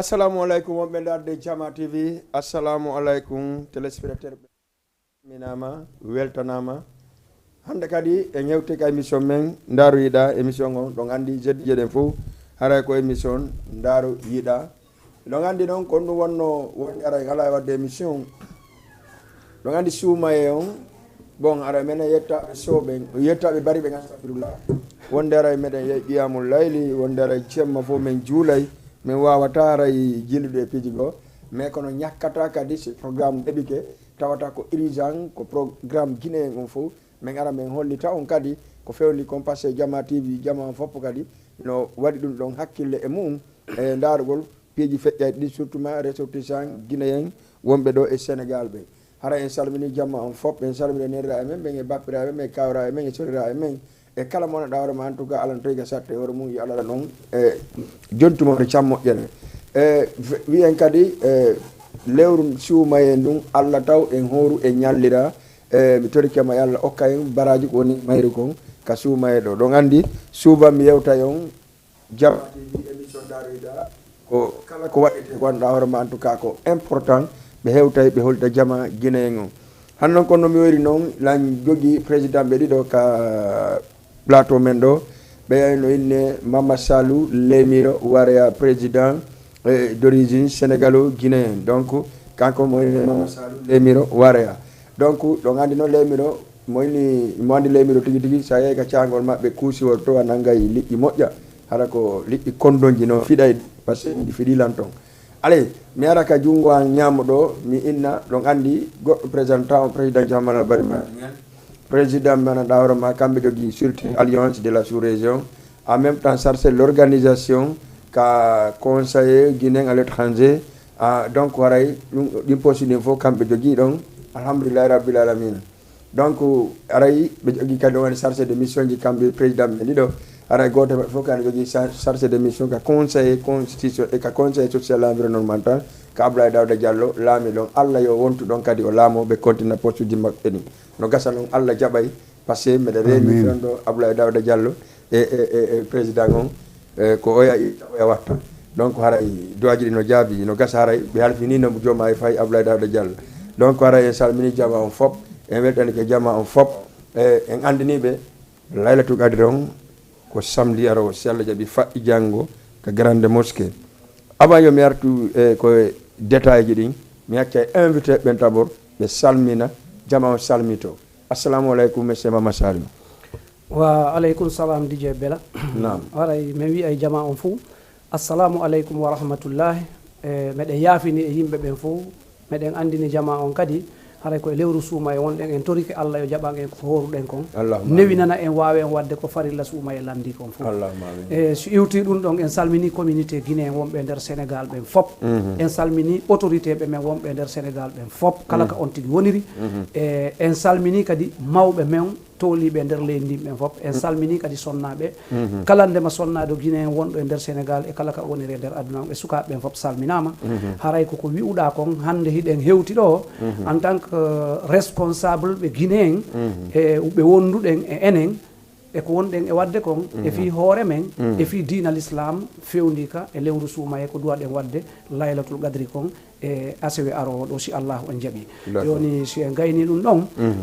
Assalamu alaikum wonɓe darde Jama TV. Assalamu alaikum téléspectateur minama weltanama hande kadi e ñewte ka émission men Ndaaru Yiɗa émission on ɗon andi jeɗɗi jeɗen fof haray ko émission Ndaaru Yiɗa ɗon andi noon ko ɗum wonno woni ara ala wadde émission ɗon andi suumaye on bon ara menen yettaɓe sowɓe yettaɓe bari ɓe astafirullah wonde ara meɗen qiyamul layli wonde ara cemma fof men juulay min wawata aray jillude e piiji goo mais kono ñakkata kadi so programme ɗeɓike tawata ko urgent ko programme guinéen on fof min ara min hollita on kadi ko fewni kon passé Jama TV Jama on fopp kadi no waɗi ɗum ɗon hakkille e mum e darugol piiji feƴƴayɗi ɗi surtout ma ressortissant guinéen wonɓe ɗo e Sénégal ɓe hara en salmini Jama on fopp en salmini nerra e men ɓen e bappiraɓe men e kawra e men e sorira e men e kala mona ɗawrema en tout cas alan toyga satte hoore mum yo Allah noon e jontumoto cammoƴƴere e wiyen kadi lewru suumaye ndun Allah taw en hooru en ñallira mi torikema Allah okka en baraji ko woni mayri kon ka suumaye ɗo ɗon andi suuba mi yewta on Jama TV émission Ndaaru Yiɗa ko kala ko waɗete ko ganduɗa hoorema en tout cas ko important ɓe hewtay ɓe holta Jama guinéen on han noon kono mi wori noon lan jogui président ɓe ɗiɗo ka plateau men ɗo ɓe no inne Mama Salou Lemiro Warea président d'origine sénégalo-guinéen donc kanko mo inne Mama Salou Lemiro Warea donc ɗon andi noon Lemiro mo andi Lemiro tigui tigui sa yeeyi ka cangol mabɓe kuusiwol to a nanggay liƴƴi moƴƴa hara ko liƴƴi kondoji no fiɗay par ce que ɗi fiɗilan ton allez mi ara ka junngo an ñaamo ɗo mi inna ɗon andi goɗɗo présentant o président Jamala Bari président mana ɗawroma kamɓe jogui surtout alliance de la sous-région en même temps chargé l'organisation ka conseiller guinéen à l'étranger donc waray ɗin poste ɗin fof kamɓe jogui ɗon alhamdoulillahi rabbil alamina donc aray ɓe jogui kadi woni chargé de mission ji kamɓe président ɓe ɗiɗo aray goto maɓɓe fof kane jogui chargé de mission ka conseiller constitution et ka conseiller social environnemental ka Abdoulaye Dawda Diallo laami ɗon Allah yo wontu ɗon kadi o laamo ɓe continue poste uji maɓɓe ɗin no gasa noon Allah jaɓay par ce que mbeɗa reemi ɗon ɗo Abdoulaye Dawda Diallo e président on ko oya watta donc haray duwaji ɗi no jaabi no gasa haray ɓe halfinino jooma e fayi Abdoulaye Dawda Diallo donc haray en salmini Jama on fop en weltani ke Jama on fop en andiniɓe Laylatul Qadr on ko samedi ara o si Allah jaaɓi faɗɗi janggo ko grande mosquée avant yo mi artu ko détail ji ɗin mi acca invité ɓen d'abord ɓe salmina Jama on salmito assalamu aleykum monsieur Mama Salou wa aleykum salam DJ Bella nam waray min wi ay Jama on fou assalamu aleykum wa rahmatullahi meɗen yaafini e yimɓe ɓen fof meɗen andini Jama on kadi haray koye lewru suuma e wonɗen en torike Allah yo jaɓan en ko horuɗen kon newinana en wawi en wadde ko farilla suuma e landi kon fof e so iwti ɗum ɗon en salmini communauté guinéen wonɓe nder Sénégal ɓen fop en salmini autorité ɓe men wonɓe nder Sénégal ɓen fop kala ka on tigui woniri e en salmini kadi mawɓe men toliɓe nder leydi ɓen fop en salmini kadi sonnaɓe kala ndema sonnaɗo guinéen wonɗo e nder Sénégal e kala ka woniri e nder aduna e sukaɓe ɓen fop salminama haray koko wi'uɗa kon hande hiɗen hewti ɗo en tant que responsable ɓe guinéen e ɓe wonduɗen e enen eko wonɗen e wadde kon e fi hoore men e fi dina l'islam fewndi ka e lewru suumaye ko duwaɗen wadde laylatul qadri kon e asewe arowo ɗo si allahu en jaaɓi joni si en gayni ɗum ɗon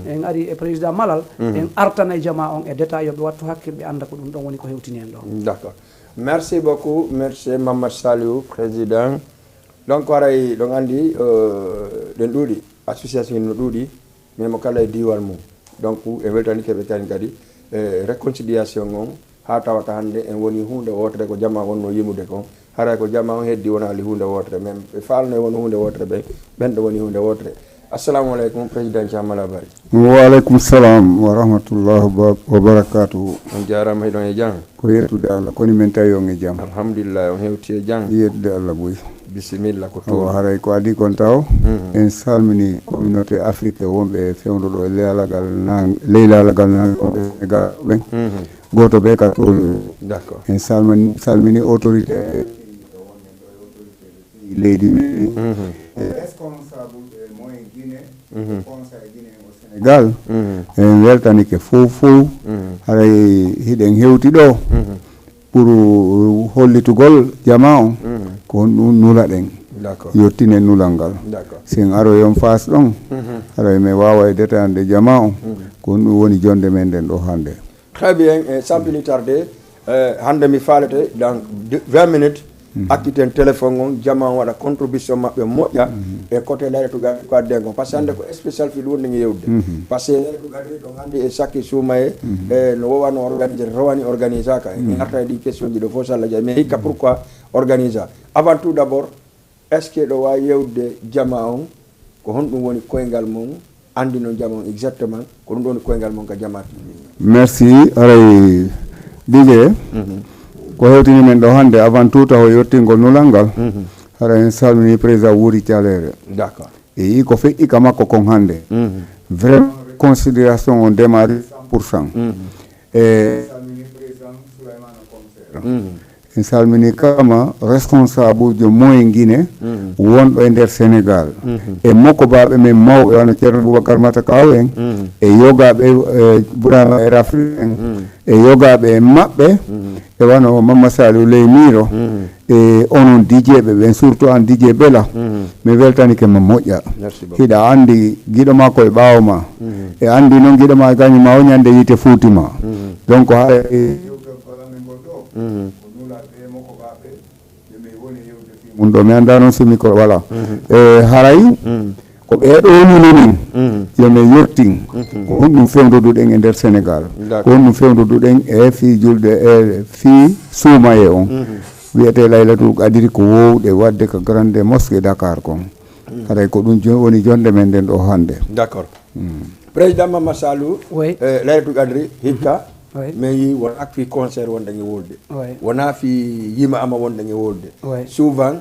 en ari e président Malal en artana e Jama on e détail yoɓe wattu hakkille ɓe anda ko ɗum ɗon woni ko hewtini en ɗon d'accord merci beaucoup merci Mama Salou président donc haray ɗon andi ɗen ɗuuɗi association no ɗuuɗi mais mo kala e diwal mum donc e weltani keɓe kani kadi réconciliation on ha tawata hande en woni hunde wotere ko Jama wonno yimude kon haray ko Jama on heddi wona ali hunde wotere men ɓe falno e won hunde wotere ɓen ɗo woni hunde wotere assalamu aleykum président Jamala Bari wa aleykum salam wa rahmatullah wa barakatuhu on jarama heɗon e jam ko yettude Allah koni men tawi on e jaam alhamdulillah on hewti e jam yettude Allah ɓoy bisimilla ko to haray ko adi kon taw en salmini communauté afrique wonɓe fewnuɗo e leylalagal Sénégal ɓen goto ɓe ka toon d'accord en salmini autorité leydi responsable e moyen Guinée conseil Guinée au Sénégal en weltanike fof haray hiɗen hewti ɗo pour hollitugol Jama on ko ɗum nula ɗen yettine nulal ngal sen aroyon fas ɗon haɗa mi wawa e detande jama on ko ɗum woni jonde men nden ɗo hannde. Très bien, sans plus tarder, hande mi falete dans 20 minutes akkiten téléphone on jama waɗa contribution maɓɓe moƴƴa e côté leyɗe to gadi ko adde gon par ce que hande ko spécial fi ɗum woni yewde par ce que leyɗe to gadi ɗon hande e sakki suumaye no wowano organisé rowani organisé ka e garta e ɗi question ji ɗo fof so Allah jaɓi mais hikka pourquoi organisa avant tout d' abord est ce que ɗo wawi yewde jama on ko honɗum woni koyngal mum andi no jama on exactement ko ɗum ɗo woni koyngal mum ka jama TV. Merci aray DJ ko hewtini men ɗo hannde avant tout taw yettingol nulal ngal haɗa en salmini président Wuri Thialere d'accord e yi ko feƴƴi ka makko kon hannde vraiment considération on démarri 100% e salmini président Souleymane Commissaire en salmini kama responsable jo moyen Guinée wonɗo e nder Sénégal e makko baɓe men mawɓe wano ceerno Boubacar Mata Kaw en e yogaɓe Bourama e Rafri en e yogaɓe e maɓɓe e wano Mama Saliou Ley Miro e onon dijeɓe ɓen surtout an dije Bela mi weltanike ma moƴƴa hiɗa andi guiɗo makko e ɓaawo ma e andi noon guiɗo ma kañum ma o ñande yite fuutima donc haɗa mun ɗo mi annda noon so micro voilà e haray ko ɓeeɗo munonin yomi yettin ko honɗum fewdoduɗen e nder Sénégal ko honɗum fewdoduɗen e fii julde e fii suumaye on wiyete Laylatul Qadri ko wowɗe wadde ko grande mosquée Dakar kon haray ko ɗum woni jonde men nden ɗo hannde. D'accord. Président Mama Saliou Laylatul Qadri hikka mais yi won ak fi concert wonde nge wolde wona fi yima ama wonde nge wolde souvent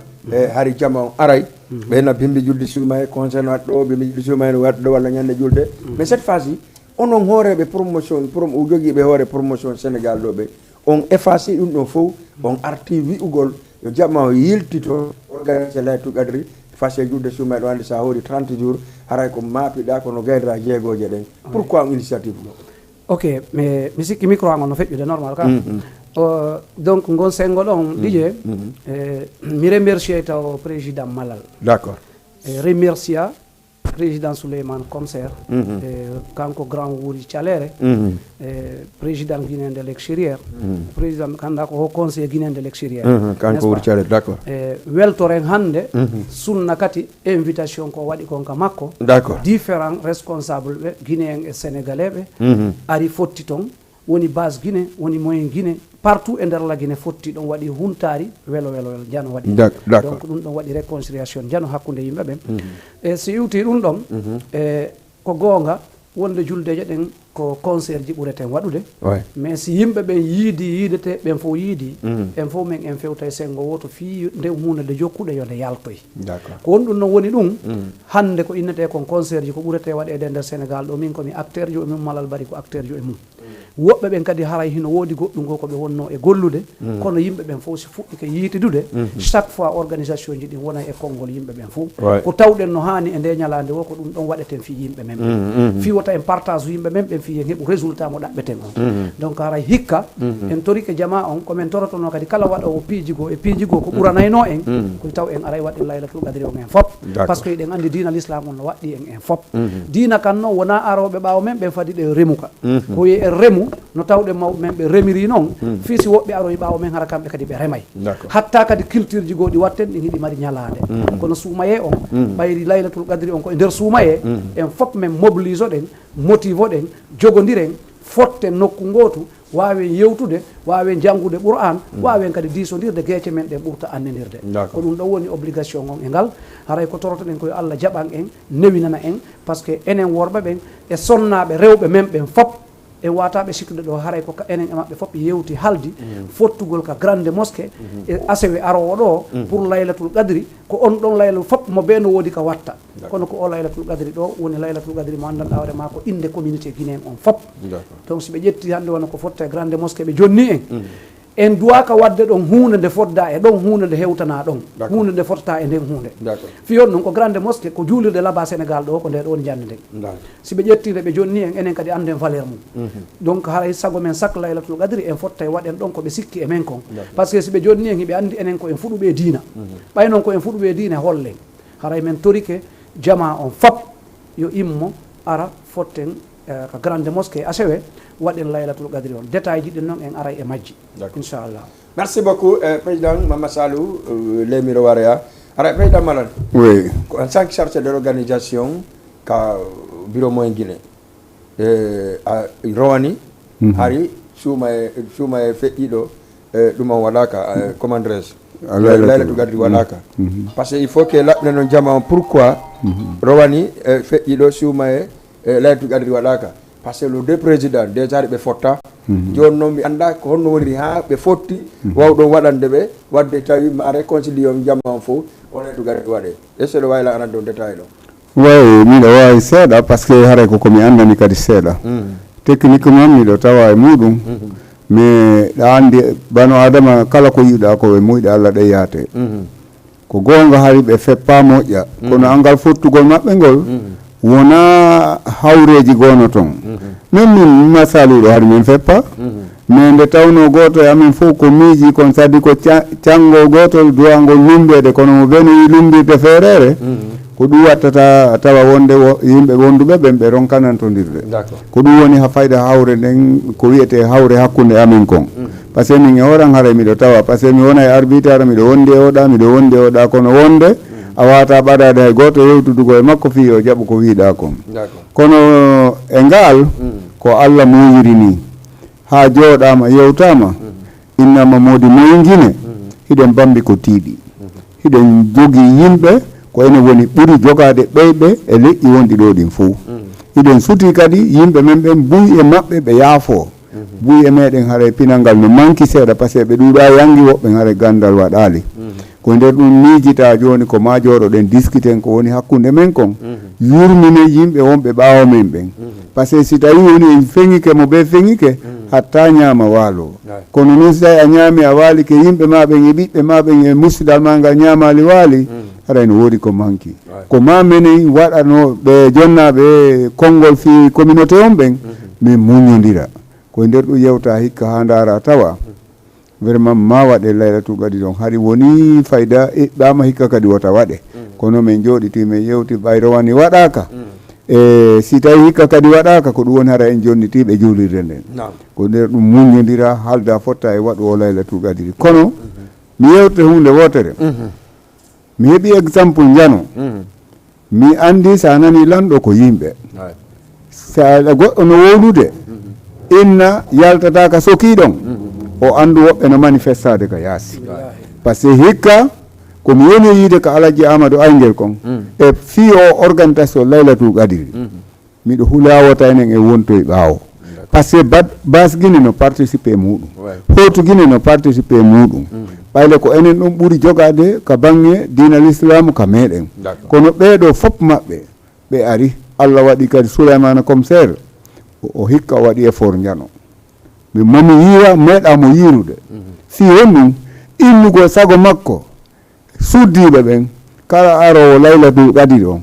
hari jama on aray ɓena bimbi julde suuma e concert no waɗɗo bimbi julde suuma no waɗɗo walla ñande julde mais cette fois ci onon hooreɓe promotion joguiɓe hoore promotion Sénégal ɗo ɓe on effacé ɗum ɗon fof on arti wi'ugol yo jama o yiltito organisé Laylatul Qadri face julde suuma ɗo hande sa hoori 30 jours haray ko maapiɗa kono gaydata jeegoje ɗen pourquoi on initiative ɗo. Ok, mais mi sikki micro ango no feƴƴude normal ka donc ngon sengo ɗon DJ mi remercie taw président Malal d'accord remercia président Souleymane Commissaire kanko grand Wuri Thialere président guinéen de l'extérieur président kanda ko haut conseiller guinéen de l'extérieur kanko Wuri Thialere d'accord weltoren hande sunna kati invitation ko waɗi kon ka makko d'accord différents responsables ɓe guinéen e sénégalais ɓe ari fotti toon woni base Guinée woni moyen Guinée partout e nder la Guinée fotti ɗon waɗi huntari welo jano waɗi donc ɗum ɗon waɗi réconciliation jano hakkude yimɓe ɓen e so iwti ɗum ɗon e ko goonga wonde juldeje ɗen ko concert ji ɓureten waɗude mais si yimɓe ɓen yiidete ɓen fof yiidi en fof men en fewta e sengo woto fii nde hunde nde jokkuɗe yo nde yaltoy ko won ɗum noon woni ɗum hande ko innete kon concert ji ko ɓurete waɗede nder Sénégal ɗo min komi acteur jo e mum Malal Bari ko acteur jo e mum woɓɓe ɓen kadi haray hino woodi goɗɗum go koɓe wonno e gollude kono yimɓe ɓen fof si fuɗɗike yiitidude chaque fois organisation ji ɗin wona e konngol yimɓe ɓen fof ko tawɗen no hani e nde ñalande wo ko ɗum ɗon waɗeten fi yimɓe men ɓen fi wota en partage yimɓe men ɓen fi en heɓu résultat mo ɗaɓɓeten on donc haray hikka en torike jama on komin torotono kadi kala waɗowo piiji goo e piiji goo ko ɓuranayno en ko taw en aray waɗen Laylatul Qadri on en fop par ce que eɗen andi dina l'islam on no waɗɗi en fop dina kan noon wona aroɓe ɓaawo men ɓen fadi ɗe remuka ko wiye en remu no tawɗe mawɓe men ɓe remiri noon fii si woɓɓe aroye ɓaawo men hara kamɓe kadi ɓe remay hatta kadi culture ji goo ɗi watten ɗin hiɗi mari ñalade kono suumaye on ɓayri Laylatul Qadri on ko e nder suumaye en fop men mobilise oɗen motive oɗen jogodiren fotten nokku gootu wawen yewtude wawen janngude Qur'an wawen kadi diisodirde gueece men ɗen ɓurta annedirde ko ɗum ɗo woni obligation on e ngal haray ko torotoɗen koye Allah jaɓan en newinana en par ce que enen worɓe ɓen e sonnaɓe rewɓe men ɓen fop e wataɓe sikkude ɗo haray ko enen e maɓɓe fof yewti haldi fottugol ka grande mosquée e asewe arowo ɗo pour Laylatul Qadri ko on ɗon laylatul fop mo ɓe no woodi ka watta kono ko o Laylatul Qadri ɗo woni Laylatul Qadri mo andanɗa hoore ma ko inde communauté guinéen on fop donc si ɓe ƴetti hannde wona ko fotta e grande mosquée ɓe jonni en en duwaka wadde ɗon hunde nde fodda e ɗon hunde nde hewtana ɗon hunde nde fotata e nden hunde fiyon noon ko grande mosquée ko juulirde laba sénégal ɗo ko nde ɗo woni jande nden si ɓe ƴettide ɓe jonni en enen kadi anden valeur mum donc haray sago men sak laylatul qadri en fotta e waɗen ɗon koɓe sikki e men kon par ce que si ɓe jonni en hiɓe andi enen ko en fuɗuɓe diina ɓay noon ko en fuɗuɓe diina hollen haray men torike jama on fop yo immo ara fotten ko grande mosquée asewe waɗen laylatul qadri on détail ji ɗin noon en aray e majji inchallah. Merci beaucoup président Mama Salou Lemiro Waréa. Alors président Malal, oui, en tant que chargé de l'organisation ka bureau moyen Guinée a Rowani hari suma feɗɗiɗo ɗum on waɗaka comment dirais-je laylatul qadri waɗaka parce que il faut que laɓɓine noon jama on pourquoi Rowani feɗɗiɗo suma laylatul qadri waɗaka parce que le deux présidents déjà ɓe fotta joni noon mi anda ko honno woniri ha ɓe fotti wawɗon waɗande ɓe wadde tawi ma réconcilie on jamma on fof o laylatul qadri waɗe est ce que ɗo wayla anande on détail ɗo way miɗo wawi seeɗa par ce que haray koko mi andani kadi seeɗa techniquement miɗo tawa e muɗum mais ɗa andi bano adama kala ko yiɗa ko ɓe muyɗe Allah ɗe yaate ko gonga hari ɓe feppa moƴƴa kono angal fottugol maɓɓe ngol wona hawreji gono toon min min masaluɗo haade min feppa mais nde tawno goto e amin fof ko miiji kon sadi ko cangol gotol duwangol lumbede kono mo beni lumbirde feerere ko ɗum wattata tawa wonde yimɓe wonduɓe ɓen ɓe ronkanantodirde ko ɗum woni ha fayda hawre nden ko wiyete hawre hakkude amin kon par ce que min e horan haara miɗo tawa par ce que mi wona e arbitre miɗo wondi e oɗa kono wonde a wata ɓaɗade hay goto yewtudugo e makko fi o jaɓu ko wiiɗa kon kono e ngal ko Allah moyiri ni ha jooɗama yewtama innama modi moyguine hiɗen bambi ko tiiɗi hiɗen jogi yimɓe ko ene woni ɓuuri jogade ɓeyɓe e leƴƴi wonɗi ɗo ɗin fo hiɗen suti kadi yimɓe men ɓen buy e maɓɓe ɓe yaafo buy e meɗen haara pinal no manki seeɗa par ce que ɓe ɗuuɗa yangi woɓɓe haara gandal waɗali ko nder ɗum miijita joni ko ma jooɗoɗen discuten ko woni hakkude men kon yurmine yimɓe wonɓe ɓaawo men ɓen par ce que si tawi woni en feŋike mo ɓe feŋike hatta ñaama waalo kono noon so tawi a ñaami a waalike yimɓe ma ɓen e ɓiɓɓe ma ɓen e musidal ma ngal ñaamali waali haɗa no woodi ko manki ko ma minen waɗano ɓe jonnaɓe konngol fi communauté on ɓen min muñodira koye nder ɗum yewta hikka ha ndaara tawa vraiment ma waɗe laylatul qadri ɗon haɗi woni fayda iɓɓama hikka kadi wota waɗe kono min jooɗiti min yewti ɓayro wani waɗaka e si tawi hikka kadi waɗaka ko ɗum woni hara en jonnitiɓe juulirde nden ko nder ɗum muñodira halda fotta e waɗu o laylatul qadri kono mi yewte hunde wotere mi heeɓi exemple jano mi andi sa nani lanɗo ko yimɓe sa goɗɗo no wowlude inna yaltataka sokiɗon o andu woɓɓe no manifestade ka yaasi par ce que hikka komi woni yiide ko Alaji Amadou Aygel kon e fi o organisation laylatul qadri miɗo hulawota enen e wonto e ɓaawo par ce que bas Guinée no participe muɗum hoto Guinée no participe muɗum ɓayle ko enen ɗum ɓuuri jogade ka banggue diinal islamu ka meɗen kono ɓeeɗo fof maɓɓe ɓe ari Allah waɗi kadi Souleymana commissaire o hikka o waɗi effort jano mi momi yiwa meeɗamo yirude si wonnum innugo sago makko suddiɓe ɓen kala arowo laylatul qadri on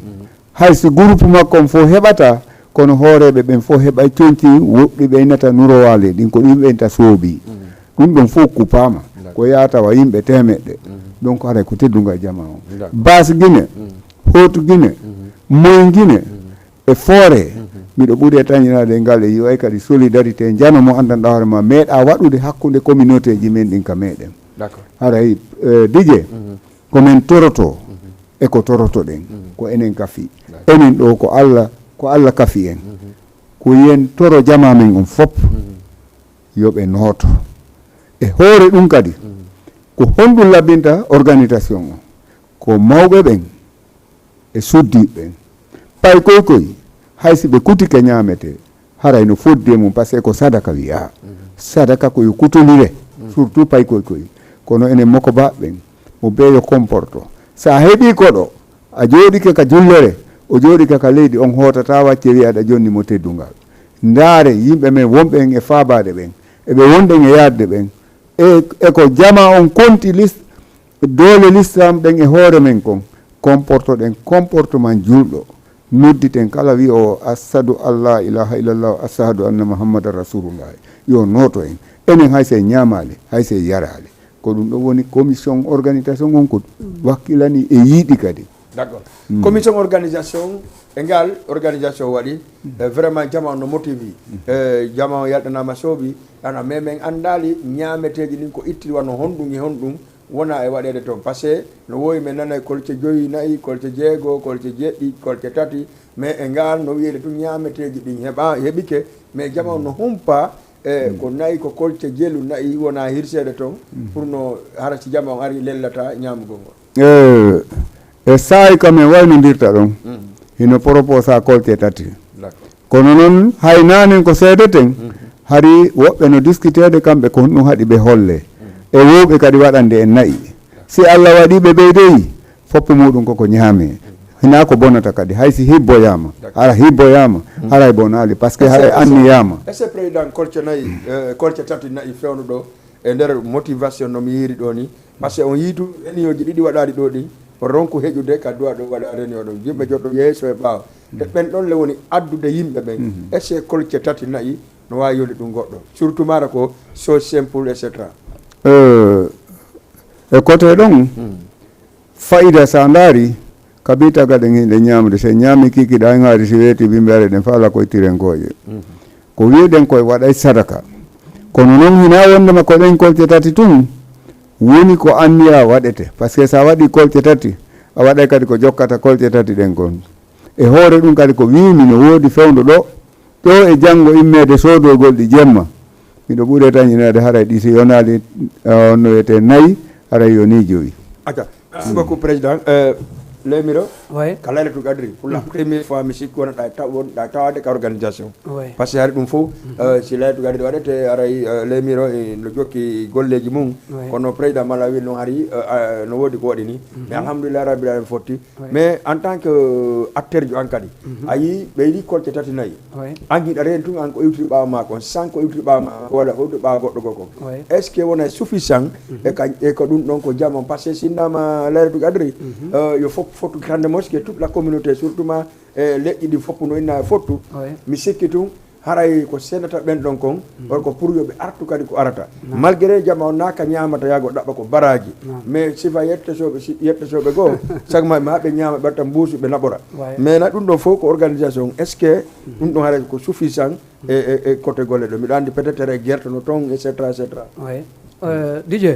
hayso groupe makko on fof heɓata kono hooreɓe ɓen fof heɓay coñci woɓɓe ɓeynata nurowale ɗin ko ɗum ɓenta soobi ɗum ɗon fof kupama ko yatawa yimɓe temeɗɗe donc haɗa ko tedduga jama o bas Guinée hoto Guinée moy Guinée e foore miɗo ɓuuri e tañinade ngal e yiway kadi solidarité jano mo andanɗa hoore ma meeɗa waɗude hakkude communauté ji men ɗin ka meɗen haray dije komin toroto e ko toroto ɗen ko enen kafi enen ɗo ko Allah kafi en ko yen toro jama men on fop yoɓe nooto e hoore ɗum kadi ko honɗum labbinta organisation o ko mawɓe ɓen e suddiɓe ɓen pay koy haysi ɓe kutike ñaamete haray no fodde mum par ce que ko sadaka wiya sadaka koyo kutolire surtout pay koy kono enen moko baɓɓen mo beeyo comporte sa heeɓi koɗo a jooɗike ka jullere o jooɗike ka leydi on hootata wacce wi aɗa jonni mo teddungal ndaare yimɓe men wonɓen e faabade ɓen eɓe wonɗen e yaadde ɓen e ko jama on konti dole l'islam ɗen e hoore men kon comportoɗen comportement julɗo nodditen kala wi o ashadu alla ilaha illallah ashadu anna muhammadan rasulullah yo noto en enen hay se ñamale hay se yarale ko ɗum ɗo woni commission organisation on ko wakkilani e yiiɗi kadi d'accord commission organisation e ngal organisation waɗi vraiment jama no motivi jama o yalɗanama sooɓi ana mais min andali ñameteji ɗin ko itti wano honɗum e honɗum wona e waɗede toon par ce que no wowi min nana kolce 5 nayyi kolce 6 kolce 7 kolce 3 mais e ngal no wiyede tun ñameteji ɗin heɓike mais jama no humpa ko nayi ko kolce jelu nayi wona hirsede toon pour no hara si jama on ari lellata ñamugol ngol e saayi kam en waynodirta ɗon hino propose a kolce 3 kono noon hay nanen ko seedeten hari woɓɓe no discutede kamɓe ko ɗum haɗi ɓe holle e wowɓe kadi waɗande en nayi si Allah waɗi ɓe ɓeydeyi foppu muɗum koko ñaame hina ko bonata kadi hay si hibboyama hara hibboyama haray bonali par ce que haray anniyama est ce que président kolce nayyi kolce 3 nayi fewno ɗo e nder motivation nomi yiiri ɗo ni par ce que on yiitu réunion ji ɗiɗi waɗaɗi ɗo ɗi o ronku heƴude ka duwa ɗo waɗa réunion ɗo yimɓe joɗɗo yeeso e ɓaawa te ɓen ɗon le woni addude yimɓe ɓen est ce que kolce 3 nayi no wawi yonde ɗum goɗɗo surtout mara ko so simple et cetera e côté ɗon fayida sa ndaari kabi tagaɗen hinɗe ñamde so ñaami kikiɗa ngaari si weeti bimɓeare ɗen faala koye tirenkoje ko wiɗen koye waɗay sadaka kono noon hina wondema ko ɗen kolce 3 tun woni ko anniya waɗete par ce que sa waɗi kolce 3 a waɗay kadi ko jokkata kolce 3 ɗen gon e hoore ɗum kadi ko wimi no woodi fewndo ɗo e janngo immede soodogol ɗi jemma miɗo ɓuure tan ñinade haray ɗi so yonali no wiyete nayyi haray yoni 5 aca merci beaucoup président Lemiro ka Laylatul Qadri pour la première fois mi sikki wona ɗa tawade ka organisation par ce que hari ɗum fof si Laylatul Qadri waɗete aray Lemiro no jokki golleji mum kono président mala wi noon hari no woodi ko waɗi ni mais alhamdulillah rabbil alamin fotti mais en tant que acteur jo an kadi a yi ɓe yiɗi kolce 3 nayyi an giɗa reen tun an ko iwtiri ɓawa ma kon sans ko iwtiri ɓawa ma ko waɗa ko iwtiri ɓawa goɗɗo go kon est ce que wona suffisant e ko ɗum ɗon ko jamon par ce que sinnama Laylatul Qadri yo fof fottu hande moske toute la communauté surtout ma leƴƴi ɗi foppu no inna fottu mi sikki tun haray ko senata ɓen ɗon kon ko pour yoɓe artu kadi ko arata malgré jama o naka ñamata yago ɗaɓɓa ko baraji mais sifa yettosoɓe goo chaque ma ɓe ñama ɓerta mbuusu ɓe naɓora mais na ɗum ɗon fof ko organisation est ce que ɗum ɗon haray ko suffisant e côté golle ɗo miɗo andi peut être e guerte no toon et cetera et cetera Dj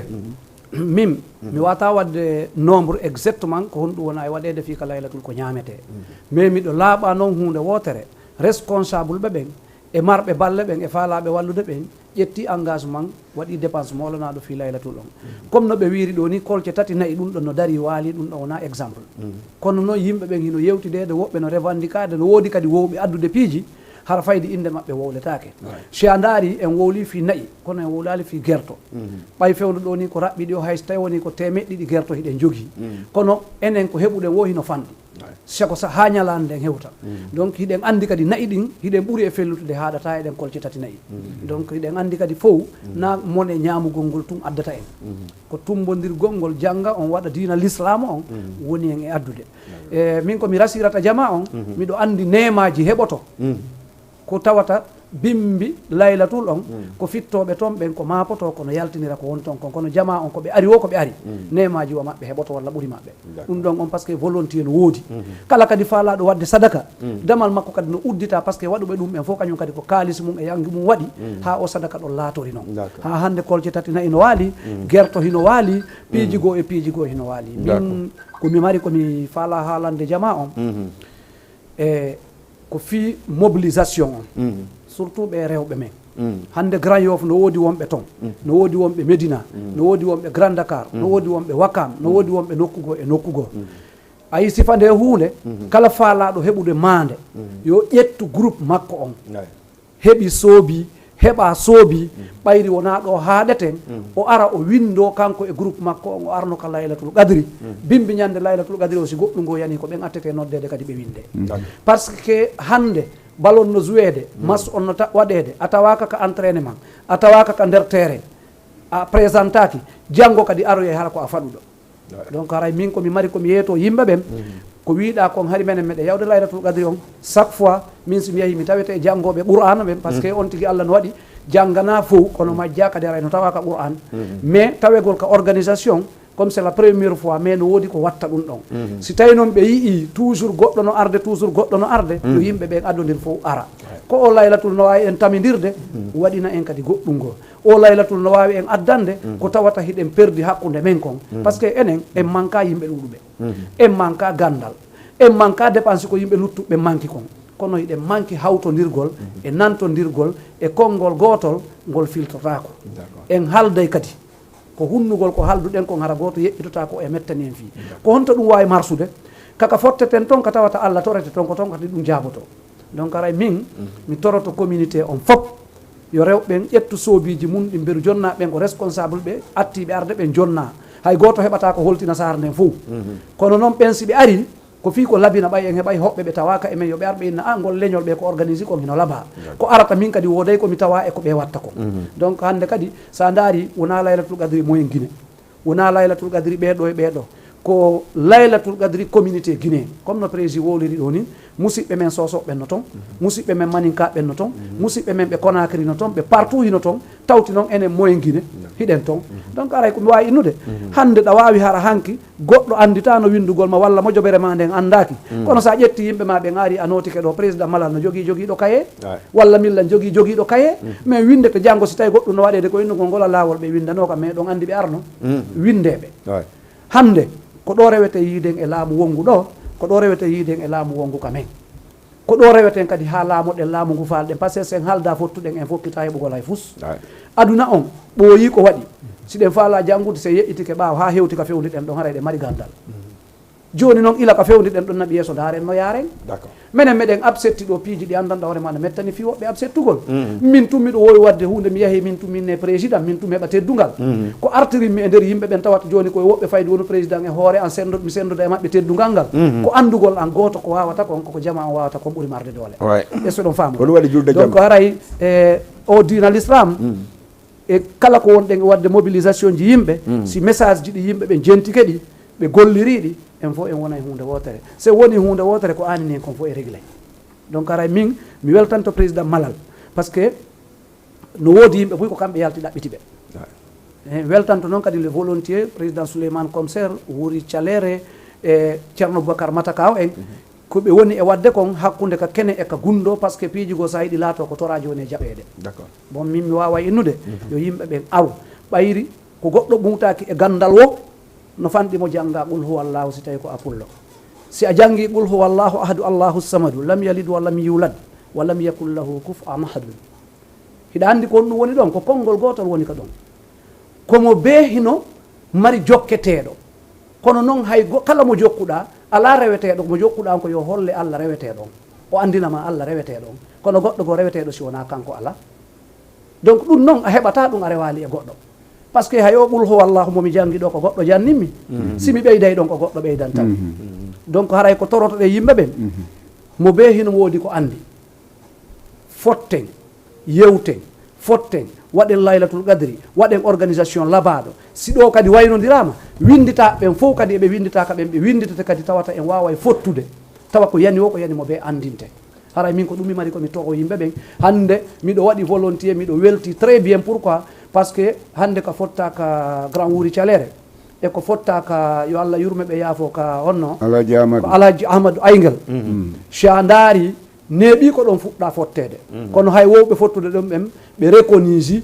mim mi wata wadde nombre exactement ko honɗum wona e waɗede fi ka laylatul ko ñamete mais miɗo laaɓa noon hunde wotere responsable ɓe ɓen e marɓe balle ɓen e faalaɓe wallude ɓen ƴetti engagement waɗi dépense molanaɗo fi laylatul on comme no ɓe wiri ɗo ni kolce 3 nayyi ɗum ɗon no dari waali ɗum ɗo wona exemple kono noon yimɓe ɓen hino yewtidede woɓɓe no revendicade no woodi kadi wowɓe addude piiji hara fayde inde maɓɓe wowletake si a daari en wowli fi nayyi kono en wowlali fi guerto ɓay fewdo ɗo ni ko raɓɓiɗi o hayso tawi woni ko temeɗɗiɗi guerto hiɗen jogui kono enen ko heɓuɗen wo hino fanɗi seko ha ñalande nden hewta donc hiɗen andi kadi nayyi ɗin hiɗen ɓuuri e fellutude haɗata eɗen kolce 3 nayyi donc hiɗen andi kadi fof na mone ñamugol ngol tun addata en ko tumbodirgol ngol jangga on waɗa dina l'islam on woni en e addude e min komi rasirata jama on miɗo andi nemaji heɓoto ko tawata bimbi laylatul on ko fittoɓe toon ɓen ko mapoto kono yaltinira ko woni toon kon kono jama on koɓe ari wo koɓe ari nemaji o maɓɓe heɓoto walla ɓuuri maɓɓe ɗum ɗon on par ce que volontier no woodi kala kadi faalaɗo wadde sadaka damal makko kadi no uddita par ce que waɗuɓe ɗum ɓen fof kañum kadi ko kalis mum e yangi mum waɗi ha o sadaka ɗon laatori noon ha hande kolce 3 nayyi no waali guerto hino waali piiji goo e piiji goo hino waali min komi mari komi faala haalande jama on e ko fi mobilisation on surtout ɓe rewɓe men hande Grand Yoff no woodi wonɓe toon no woodi wonɓe Médina no woodi wonɓe Grand Dakar no woodi wonɓe Wakam no woodi wonɓe nokkugo e nokkugo ayi sifa nde hunde kala faalaɗo heɓude maande yo ƴettu groupe makko on heɓi soobi heɓa soobi ɓayri wona ɗo haaɗeten o ara o windo kanko e groupe makko on o arno ka Laylatul Qadri bimbi ñande Laylatul Qadri o si goɗɗum ngo yani ko ɓen attete noddede kadi ɓe winde par ce que hande ballon no jouede match on no waɗede a tawaka ka entraînement a tawaka ka nder terrain a présentaki janngo kadi aroye hara ko a faɗuɗo donc haray min komi mari komi yeeto yimɓe ɓen ko wiiɗa kon hari menen meɗe yawde laylatul qadri on chaque fois min somi yeehi mi tawete e janngoɓe qur'ana ɓen par ce que on tigui Allah no waɗi janggana fof kono majja kadi aray no tawaka qur'an mais tawegol ka organisation comme c'est la première fois mais no woodi ko watta ɗum ɗon si tawi noon ɓe yii toujours goɗɗo no arde toujours goɗɗo no arde yo yimɓe ɓen addodir fof ara ko o laylatul no wawi en tamidirde waɗina en kadi goɗɗum ngol o laylatul no wawi en addande ko tawata hiɗen perdi hakkude men kon par ce que enen en manqua yimɓe ɗuɗuɓe en manqua gandal en manqua dépense ko yimɓe luttuɓe manqui kon kono hiɗen manqui hawtodirgol e nantodirgol e konngol gotol ngol filtotako en haalday kadi ko hunnugol ko halduɗen kon hara goto yeɓɓitota ko e mettani en fii ko honto ɗum wawi marsude kaka fotteten toon ka tawata Allah torete toon ko toon kadi ɗum jaaboto donc aray min mi toroto communauté on fop yo rewɓen ƴettu soobiji mum ɗi mberu jonnaɓen ko responsable ɓe attiɓe arde ɓe jonna hay goto heɓata ko holtina sahar nden fof kono noon ɓen si ɓe ari ko fii ko labina ɓay en heɓay hoɓɓe ɓe tawaka emen yoɓe arɓe inna ngol leñol ɓe ko organise kon hino laaɓa ko arata min kadi woday komi tawa e ko ɓe watta ko donc hande kadi sa daari wona laylatul qadri moyen guine wona laylatul qadri ɓeɗo e ɓeɗo ko laylatul qadri communauté guiné comme no président woliri ɗo ni musidɓe men soso ɓenno toon musidɓe men maninka ɓenno toon musidɓe men ɓe Conakry no toon ɓe partout hino toon tawti noon enen moyen guiné hiɗen toon donc aray komi wawi innude hande ɗa wawi hara hanki goɗɗo andita no windugol ma walla mojobere ma nden andaki kono sa ƴetti yimɓe ma ɓe gaari a notike ɗo président malal no joguiɗo kaye walla milla joguiɗo kaye mais winde to janggo si tawi goɗɗum no waɗede ko innugol ngol lawol ɓe windanoka mais ɗon andi ɓe arno windeɓe hande ko ɗo rewete yiiden e laamu wongu ɗo ko ɗo rewete yiiden e laamu wongu kamen ko ɗo reweten kadi ha laamoɗen laamu ngu falɗen par ce que sen haalda fottuɗen en fokkita heɓugol hay fus aduna on ɓooyi ko waɗi siɗen faala janngude se yeƴƴitike ɓaawa ha hewti ka fewniɗen ɗon haray ɗe mari gandal joni noon ila ka fewniɗen ɗon naɓi yeeso daren no yaren minen meɗen absetti ɗo piiji ɗi andanɗa hoorema ne mettani fi woɓɓe absettugol min tum miɗo wowi wadde hunde mi yeehi min tum minne président min tum heɓa teddugal ko artirinmi e nder yimɓe ɓen tawata joni koye woɓɓe fayde woni président e hoore an mi senduda e maɓɓe teddugal ngal ko andugol an goto ko wawata kon koko jama on wawata kon ɓuuri marde doole est ce que ɗon famu donc haray o dina l'islam e kala ko wonɗen e wadde mobilisation ji yimɓe si message ji ɗi yimɓe ɓe jentike ɗi ɓe golliriɗi en fof en wona e hunde wotere so woni hunde wotere ko anini en kon fof e réglé donc aray min mi weltanto président malal par ce que no woodi yimɓe boy ko kamɓe yalti ɗaɓɓiti ɓe weltanto noon kadi le volontier président Souleymane Comsere wuri Thialere e ceerno Boubacar Matakaw en koɓe woni e wadde kon hakkude ka kene e ka gundo par ce que piiji go sa yiɗi laato ko toraji woni e jaɓede bon min mi wawa innude yo yimɓe ɓen aru ɓayri ko goɗɗo ɓumtaki e gandal wo no fanɗimo jangga qul huwa allahu si tawi ko apullo si a jangi qul huwa allahu ahadu allahu samadu lam yalid wa lam yulad wa lam yakun lahu kufuwan ahadun hiɗa andi ko ɗum woni ɗon ko konngol gotol woni ka ɗon komo beehino mari jokketeɗo kono noon hay kala mo jokkuɗa ala reweteɗo mo jokkuɗa on ko yo holle Allah reweteɗon o andinama Allah reweteɗon kono goɗɗo go reweteɗo si wona kanko ala donc ɗum noon a heɓata ɗum a rewali e goɗɗo par ce que hay o ɓul ho wallahu momi jangi ɗo ko goɗɗo jannimmi simi ɓeyday ɗon ko goɗɗo ɓeydan tan donc haray ko toroto ɗe yimɓe ɓen mo be hino woodi ko andi fotten yewten fotten waɗen laylatul qadri waɗen organisation labaɗo si ɗo kadi waynodirama windita ɓen fof kadi eɓe winditaka ɓen ɓe winditata kadi tawata en wawa e fottude tawa ko yani o ko yani mo be andinte haray min ko ɗum mi mari komi togo yimɓe ɓen hande miɗo waɗi volontier miɗo welti très bien pourquoi par ce que hande ko fotta ka grand wuri Thialere e ko fotta ka yo Allah yurme ɓe yaafo ka honno Alaji Ahmadou Aygel sa daari neeɓi ko ɗon fuɗɗa fottede kono hay wowɓe fottude ɗum ɓen ɓe reconisi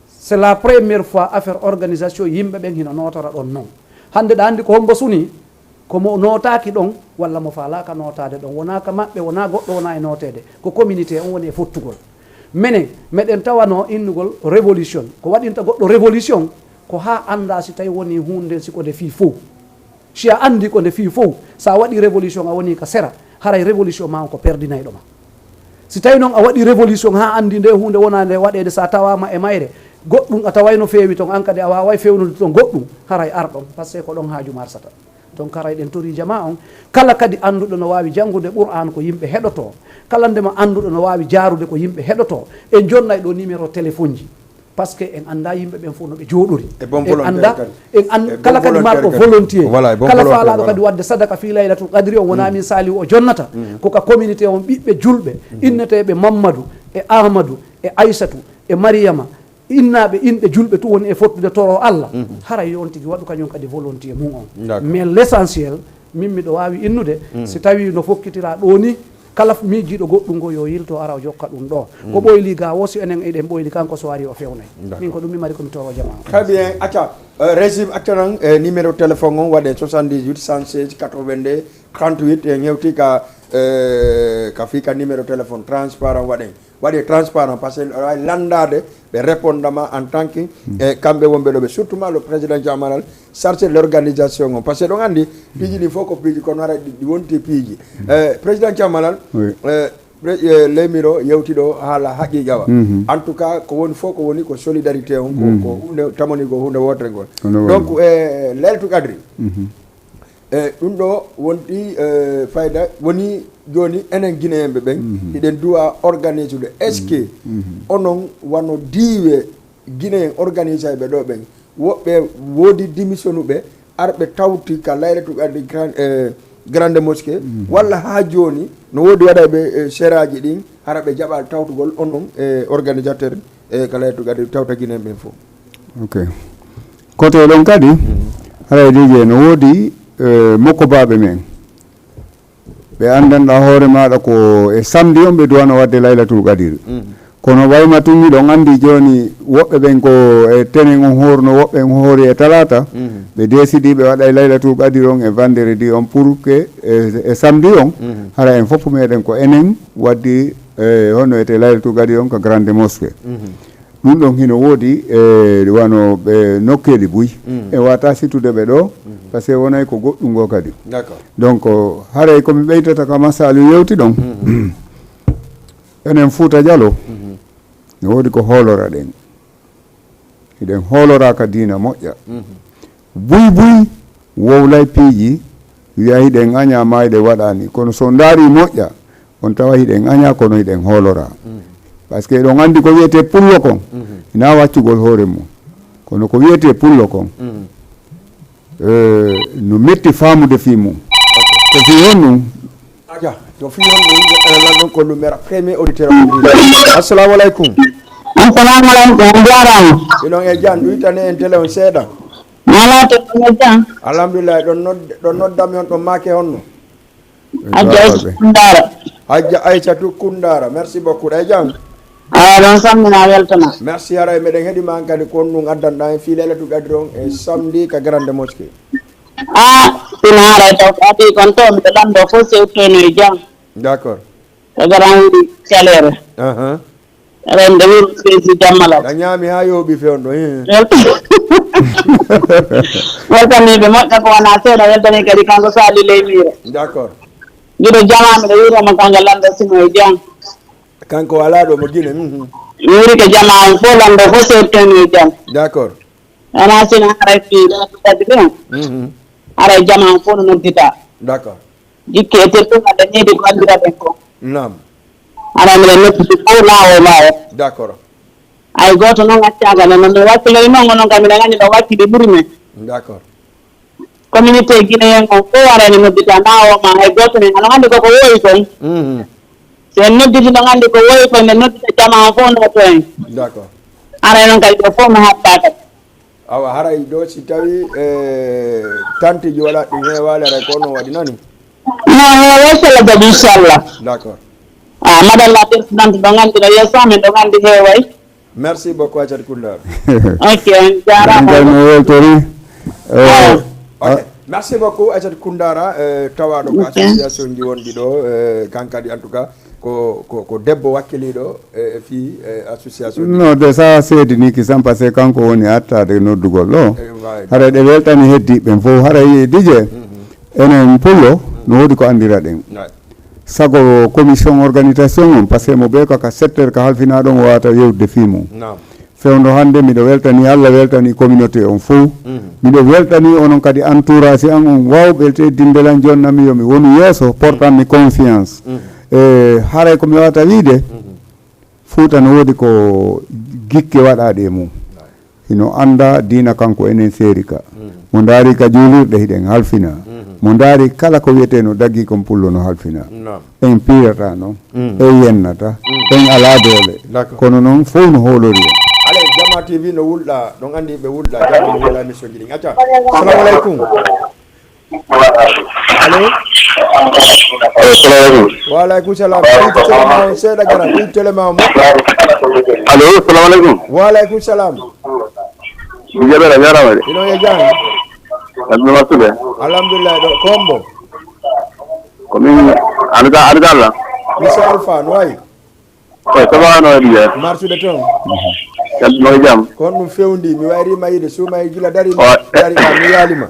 c'est la première fois affaire organisation yimɓe ɓen hino notora ɗon noon hande ɗa andi ko hombo suni komo notaki ɗon walla mo falaka notade ɗon wona ka maɓɓe wona goɗɗo wona e notede ko communauté on woni e fottugol minen meɗen tawano innugol révolution ko waɗinta goɗɗo révolution ko ha anda si tawi woni hunde siko nde fi fof si a andi ko nde fi fof sa waɗi révolution a woni ka sera haray révolution ma on ko perdinayɗoma si tawi noon a waɗi révolution ha andi nde hunde wona nde waɗede sa tawama e mayre goɗɗum a tawayno feewi ton an kadi a wawa fewnude ton goɗɗum haray arɗon par ce que ko ɗon haaju marsata donc haray ɗen tori jama on kala kadi anduɗo no wawi janggude qur'an ko yimɓe heɗoto kala ndema anduɗo no wawi jarude ko yimɓe heɗoto en jonnay ɗo numéro téléphone ji par ce que en anda yimɓe ɓen fof no ɓe jooɗori E bon en volontaire anda kadi. en kala kadi volontaire marɗo kadi. volontier Voilà, e bon kala volontaire, faalaɗo voilà. kadi wadde sadaka fi laylatul qadri o wona min sali o jonnata koka communauté on ɓiɓɓe julɓe inneteɓe Mamadou e Ahmadou e Aissatou e Mariama innaɓe inɗe julɓe tu woni e fottude toro Allah hara yon tigui waɗu kañum kadi volontier mum on D'accord. mais l' essentiel min miɗo wawi innude si tawi no fokkitira ɗo ni kala miijiɗo goɗɗum ngo yo yilto ara o jokka ɗum ɗo ko ɓoyli ga wo si enen eɗen ɓoyli kanko so wari o fewnay min ko ɗum mi mari komi toro jama o Très bien. Acca régime actanan numéro téléphone on waɗe 78 116 82 38 e ñewti ka fi ka numéro téléphone transparent waɗe transparent par ce que aɗa wawi landade ɓe répondama en tant que kamɓe wonɓe ɗo ɓe surtout le président Diamanal chargé de l'organisation on par ce que ɗon andi piiji ɗi fof ko piiji kono ara ɗi wonti piiji président Diamanal lemiro yewtiɗo haala haqiqa wa en tout cas ko woni fof ko woni ko solidarité on ko hunde tamani ko hunde wotere ngol donc leltu qadri ɗum ɗo wonɗi fayda woni joni enen guinéenɓe ɓen iɗen duwa organise ɗo est ce que onon wano diiwe guinéen organise ɓe ɗo ɓen woɓɓe woodi démissionu ɓe arɓe tawti ka laylatu qadri grande mosquée walla ha joni no woodi waɗaɓe séraji ɗin hara ɓe jaɓa tawtugol onon organisateur ka laylatu qadri tawta guinéen ɓen fof ok côté ɗon kadi haray dije no woodi mokko baɓe men ɓe andanɗa hoore maɗa ko e samedi on ɓe duwano wadde laylatul qadir kono wayma tumi ɗon andi joni woɓɓe ɓen ko e tenen on horno woɓɓe on hoori e talata ɓe décidi ɓe waɗa laylatul qadir on e vendredi on pour que e samedi on hara en fof meɗen ko enen waddi honno wiyete laylatul qadir on ko grande mosquée ɗum ɗon hino woodi e wano ɓe nokkeɗi buy e wata sittude ɓe ɗo par ce que wonay ko goɗɗum ngo kadi d'accord donc haray komi ɓeytata ka masalu yewti ɗon enen Fouta Dialo ne woodi ko hoolora ɗen hiɗen hoolora ka diina moƴƴa buy buy wowlay piiji wiya hiɗen aña ma hiɗen waɗani kono so ndaari moƴƴa on tawa hiɗen aña kono hiɗen hoolora par ce que ɗon andi ko wiyete pullo kon ina waccugol hoore mum kono ko wiyete pullo kon no metti faamude fi mum ko fi hon ɗum aja to fi hon ɗum lanɗon ko lumera premier auditeur assalamu aleykum assalamu aleykum jarama inon e jan ɗuytane en télé on seeɗa ala to ɗum jan alhamdulillah ɗon noddami on ɗon maake honno Adja Kundara Adja Aissatou Kundara merci beaucoup ɗay jan ɗon sammina weltana merci hara e meɗen heeɗima an kadi kon ɗum addanɗa en fi laylatul qadri on e samedi ka grande mosquée sina haray taw ko adi kon to miɗo ɗanɗo fof sewtono e jam d'accord ko garan calere rende wir prési jammalaw a ñaami ha yooɓi fewn ɗo weltaniɓe moƴƴa ko wona seeɗa weltani kadi kanko Sali Leymire d'accord guiɗo jama miɗo wirama kanko lanɗo sino e jam kanko wala ɗo mo guine mi wiri ko jama on fof lanɗo fof sewtono e jam d'accord wona sino haray fi kadi ɗon haray jama on fof no noddita d'accord jikki e telɗum aɗa ñeedi ko andiraɓen ko nam ara mbiɗa noppude fof lawo lawo d'accord hay goto noon accaga ne noon mi wakkiloy noon onon kam mbiɗa andi ɗo wakkide ɓuuri men d'accord communauté guinéen on fof warani noddita nawoma hay goto men aɗa andi koko woyi kon so en nodditi ɗon andi ko woyi kon nde noddita jama on fof noto en d'accord aray noon kadi ɗo fof mi haɓɓa kadi awa haray ɗo si tawi tante ji waɗa ɗi heewali aray ko no waɗi nani non heeway sella jaɓi inchallah d'accord madame la présidente ɗo andi ɗo yesso men ɗo andi heeway merci beaucoup Aissatou Kundara ok on jarama no weltori ok merci beaucoup Aissatou Kundara tawaɗo ko association ji wonɗi ɗo kankadi en tout cas ko debbo wakkiliɗo e fi association non de sa seedini kisam par ce que kanko woni attade noddugol ɗo haray ɗe weltani heddiɓen fof haray dije enen pullo no woodi ko andira ɗen sago commission organisation on par ce que mo ɓe kaka secteur ka halfina ɗon wawata yewde fi mum fewndo hannde miɗo weltani Allah weltani communauté on fof miɗo weltani onon kadi entourage an on wawɓe teddindelan jonnami yomi woni yeeso portanmi confiance haray komi wawata wiide Fouta no woodi ko gikke waɗaɗe mum ino anda dina kanko enen seeri ka mo ndaari ka juulirɗe hiɗen halfina mo ndaari kala ko wiyeteno daggi kon pullo no halfina en piirata noon en yennata en ala doole kono noon fof no hoolori en ale Jama TV no wulɗa ɗon andi ɓe wulɗa jama no wala émission ji ɗin acca assalamu aleykum allo wa aleykum salam ɓeytu telema o seeɗa gara ɓeytu telema o moƴƴo allo salamu aleykum wa aleykum salam mi jaɓera jarama de ino ye jang mi wattude alhamdulillah ɗo kombo komin aɗa Allah monsieur Alpha no wayi ça no waɗi je marsude toon no jam kon ɗum fewndi mi wayrima yide suuma e gila dari mi yaalima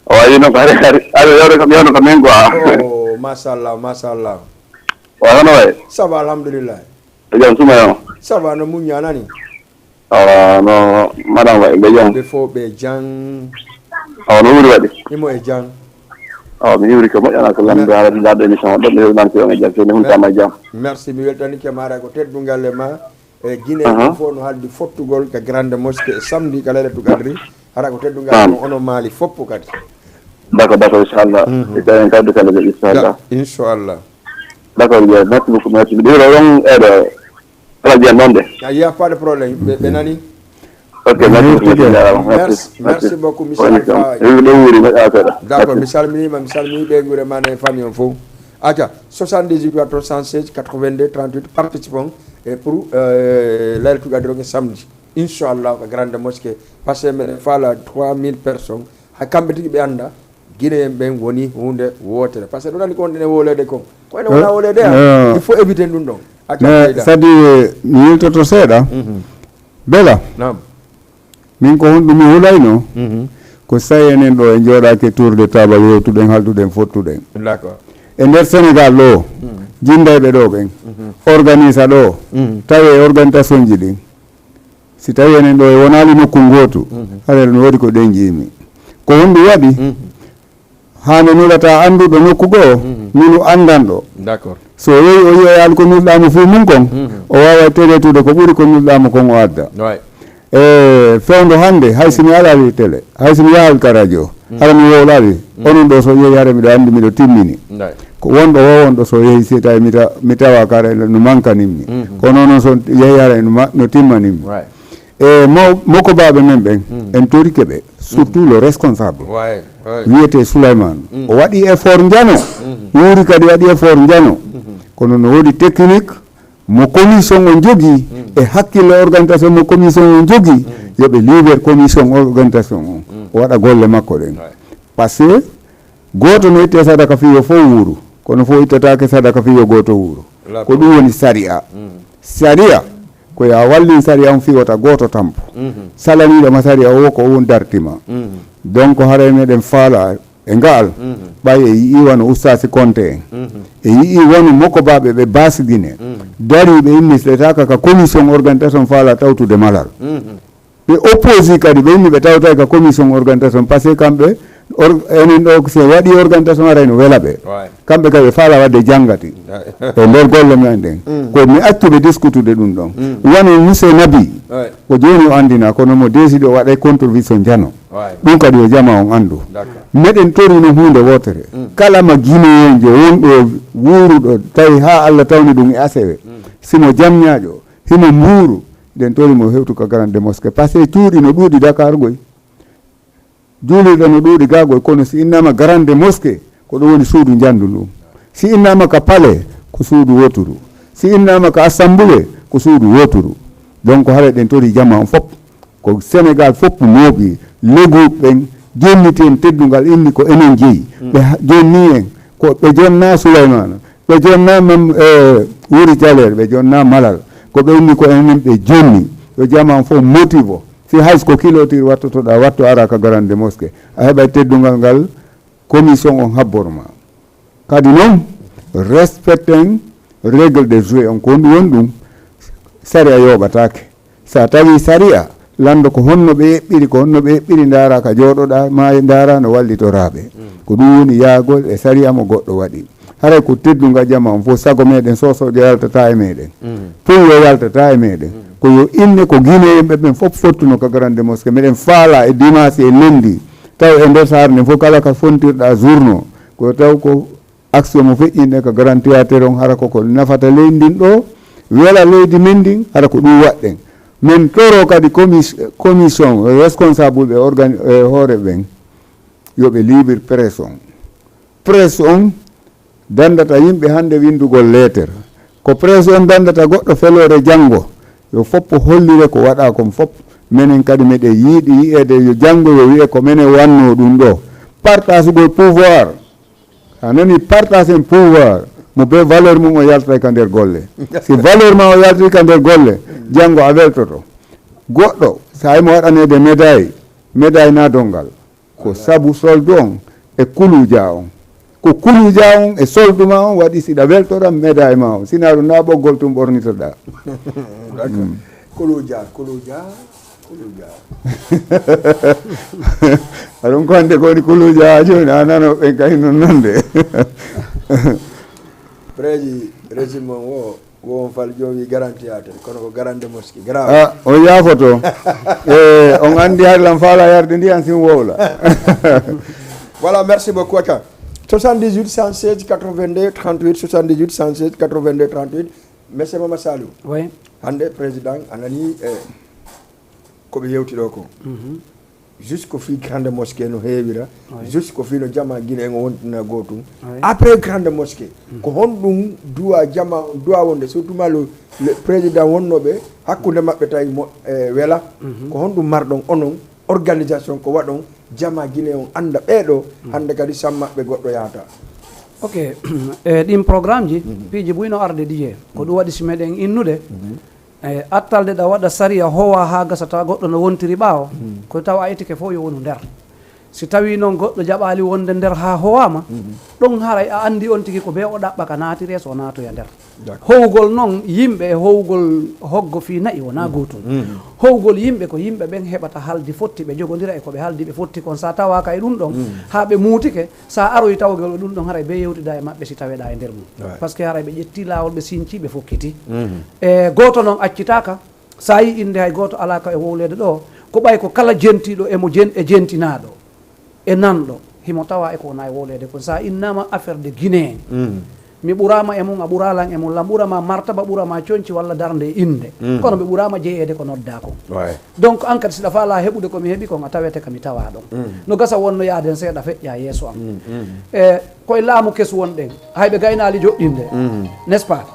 o wayi noon ko aɗa yewde kam yewno ko min quoi o machallah machallah o hono wayi ça va alhamdulillah e jam suma yo ça va no muña nani no madame wayi ɓe jam ɓe fof ɓe jang no wuuri waɗi imo e jang mi hiwri ko moƴƴana ko lamde haalade darde émission o ɗon mi hewɗanti on e jam seni huntama e jam merci mi weltanike maara ko teddungal e ma e guine ɗum fof no haaldi fottugol ko grande mosquée e samedi kala leɗɗu gadri hara ko teddungal no ono maali foppo kadi d'accord inchallah e tawi en kawde kala de inchallah d'accord je merci beaucoup merci mbiɗo hiiro on eɗo ala jiyan noon de a yiya pas de probléme ɓe nani ok merci beaucoup monsieur Alpha ɗo wuuri moƴƴa seeɗa d'accord mi salminima ɓe guure mana e famille on fof acca 78 316 82 38 participons et pour laylatul qadr ko samedi inchallah ko grande mosquée par ce que meɗen faala 3000 personnes ha kamɓe tigi ɓe anda guinéen ɓen woni hunde wotere par ce que ɗon andi ko wonɗene wolede kon ko ene wona wolede il faut éviter ɗum ɗon sadi mi yiltoto seeɗa bela nam min ko honɗum mi hulayno ko sayi enen ɗo e jooɗake tour de table yewtuɗen halduɗen fottuɗen d'accord e nder sénégal ɗo jindayɓe ɗo ɓen organise a ɗo tawi organisation ji ɗin si tawi enen ɗo e wonali nokku gotu haɗere no waɗi ko ɗen jiimi ko honɗum waɗi hande nuɗata anduɗo nokku goo nunu andanɗo d'accord so yehi o yiyoyal ko nulɗamo fuu mum kon o wawa teletude ko ɓuuri ko nulɗamo kon o adda e fewdo hande hay somi alali télé hay somi yahal ka radio hara mi wowlali onon ɗo so yehi hara miɗo andi miɗo timmini ko wonɗo wowonɗo so yehi si tawi mi tawa kara no mankanimmi kono noon so yehi hara no timmanimmi e moko baɓe men ɓen en torike ɓe surtout le responsable wiyete Souleymane o waɗi effort jano wuuri kadi waɗi effort jano kono no woodi technique mo commission o jogui e hakkille organisation mo commission o jogui yoɓe liber commission organisation o waɗa golle makko ɗen par ce que goto no itte sadaka fiyo fo wuuru kono fo ittatake sadaka fiyo goto wuuru ko ɗum woni saria saria ko ya wallin saria on fiwata goto tampo salaniɗoma saria o ko on dartima donc haray meɗen faala e ngal ɓay e yii wano ustasi conté en e yii wano mokko baɓe ɓe basguine dariɓe immisletaka ka commission organisation faala tawtude malal ɓe opposi kadi ɓe inni ɓe tawtay ka commission organisation par ce que kamɓe enen ɗo se waɗi organisation ara no wela ɓe kamɓe kadi ɓe faala wadde janggati e nder golle men ɗen ko mi accuɓe discutude ɗum ɗon wano monsieur Nabi ko joni o andina kono mo décide o waɗay contribution jano ɗum kadi o jama on andu meɗen torino hunde wotere kala ma guinéen jo wonɗo wuuruɗo tawi ha Allah tawni ɗum e asewe simo jamñaƴo himo muuru nden torimo hewtu ko grande mosquée par ce que cuuɗi no ɗuuɗi Dakar goy juulirɗo no ɗuuɗi gagoy kono si innama grande mosquée ko ɗum woni suudu jandu ndum si innama ka palais ko suudu woturu si innama ka assemblée ko suudu woturu donc haɗa ɗen tori jama on fof ko Sénégal fof mooɓi leguɓe ɓen jonniti en teddungal inni ko enen jeeyi ɓe jonni en ko ɓe jonna Souleymane ɓe jonna Wuri Dialere ɓe jonna Malal ko ɓe inni ko enen ɓe jonni yo jama on fof motive si hays ko kilotir wattotoɗa watto ara ka grande mosquée a heɓay teddungal ngal commission on habborma kadi noon respecten règle de jouer on ko honɗum woni ɗum saria yoɓatake sa tawi saria lando ko honno ɓe eɓɓiri ko honno ɓe eɓɓiri dara ka jooɗoɗa ma dara no wallitoraɓe ko ɗum woni yaagol e saria mo goɗɗo waɗi haray ko teddunga jama on fof sago meɗen sosoɗo yaltata e meɗen puyo yaltata e meɗen ko yo inne ko guine yimɓe ɓen fof fottuno ka grande mosqué meɗen faala e dimanche e lundi taw e nder saare nden fof kala ka fontirɗa journo ko taw ko action mo feƴƴinɗe ko grand théâtre on hara koko nafata leydi ndin ɗo wela leydi men ndin hara ko ɗum waɗɗen min toro kadi commission responsable ɓe hoore ɓen yoɓe libre presse on dandata yimɓe hannde windugol lettere ko presse on dandata goɗɗo felore janngo yo foppo hollire ko waɗa kon fof minen kadi meɗen yiiɗi yiyede yo janngo yo wiye ko minen wanno ɗum ɗo partage gol pouvoir a nani partage en pouvoir mo be valeur mum o yaltata ka nder golle si valeur ma o yaltiri ka nder golle janngo a weltoto goɗɗo sa yimo waɗanede médaille na dongal ko sabu soldu on e kuluja on ko kuluja on e soldu ma on waɗi siɗa weltoɗa médaille ma on sina ɗum na ɓoggol tum ɓornitoɗa kuluja aɗum ko hande ko woni kuluja ha joni a nano ɓen kay non nonde prési régime on won fal jowi garanti aten kono ko garande mosquée o yaafoto e on andi harlan faala yarde ndiyan sin wowla voilà merci beaucoup aka 78 116 82 38 78 116 82 38 monsieur Mama Saliou oui hande président anani koɓe yewti ɗo ko jusqu'au fi grande mosquée no heewira jusqu'au fi no jama guine en o wontina gotum après grande mosquée ko honɗum duwa jama duwa wonde surtout ma le président wonnoɓe hakkude maɓɓe tawi weela ko honɗum marɗon onon organisation ko waɗon jama guine on anda ɓeeɗo hande kadi sammaɓe goɗɗo yahata ok ɗin programme ji piiji ɓuyno arde ɗiye ko ɗum waɗi si meɗen innude attalde ɗa waɗa saria howa ha gasa tawa goɗɗo no wontiri ɓaawo ko taw a itike fof yo wonu nder si tawi noon goɗɗo jaɓali wonde nder ha howama ɗon haray a andi on tigui ko be o ɗaɓɓa ka naatire so naatoya nder howgol noon yimɓe e howgol hoggo fi nayi wona gotum howgol yimɓe ko yimɓe ɓen heɓata haldi fotti ɓe jogodira e koɓe haldi ɓe fotti kon sa tawaka e ɗum ɗon ha ɓe muutike sa aroy tawgol ɗum ɗon haray be yewtida e maɓɓe si taweɗa e nder mum par ce que haray ɓe ƴetti lawol ɓe sinci ɓe fokkiti e goto noon accitaka sa yi inde hay goto alaka e wowlede ɗo ko ɓay ko kala jentiɗo emo jentinaɗo e nanɗo himo tawa e ko wona e wowlede ko sa innama affaire de guinéen mi ɓurama e mum a ɓuralan e mum lam ɓurama martaba ɓurama conci walla darde e inde kono ɓe ɓurama jeeyede ko nodda kon donc en kadi siɗa faala heɓude komi heeɓi kon a tawete kami tawa ɗon no gasa wonno yaaden seeɗa feƴƴa yeeso am e koye laamu kesu wonɗen hayɓe gaynali joɗɗinde n'est ce pas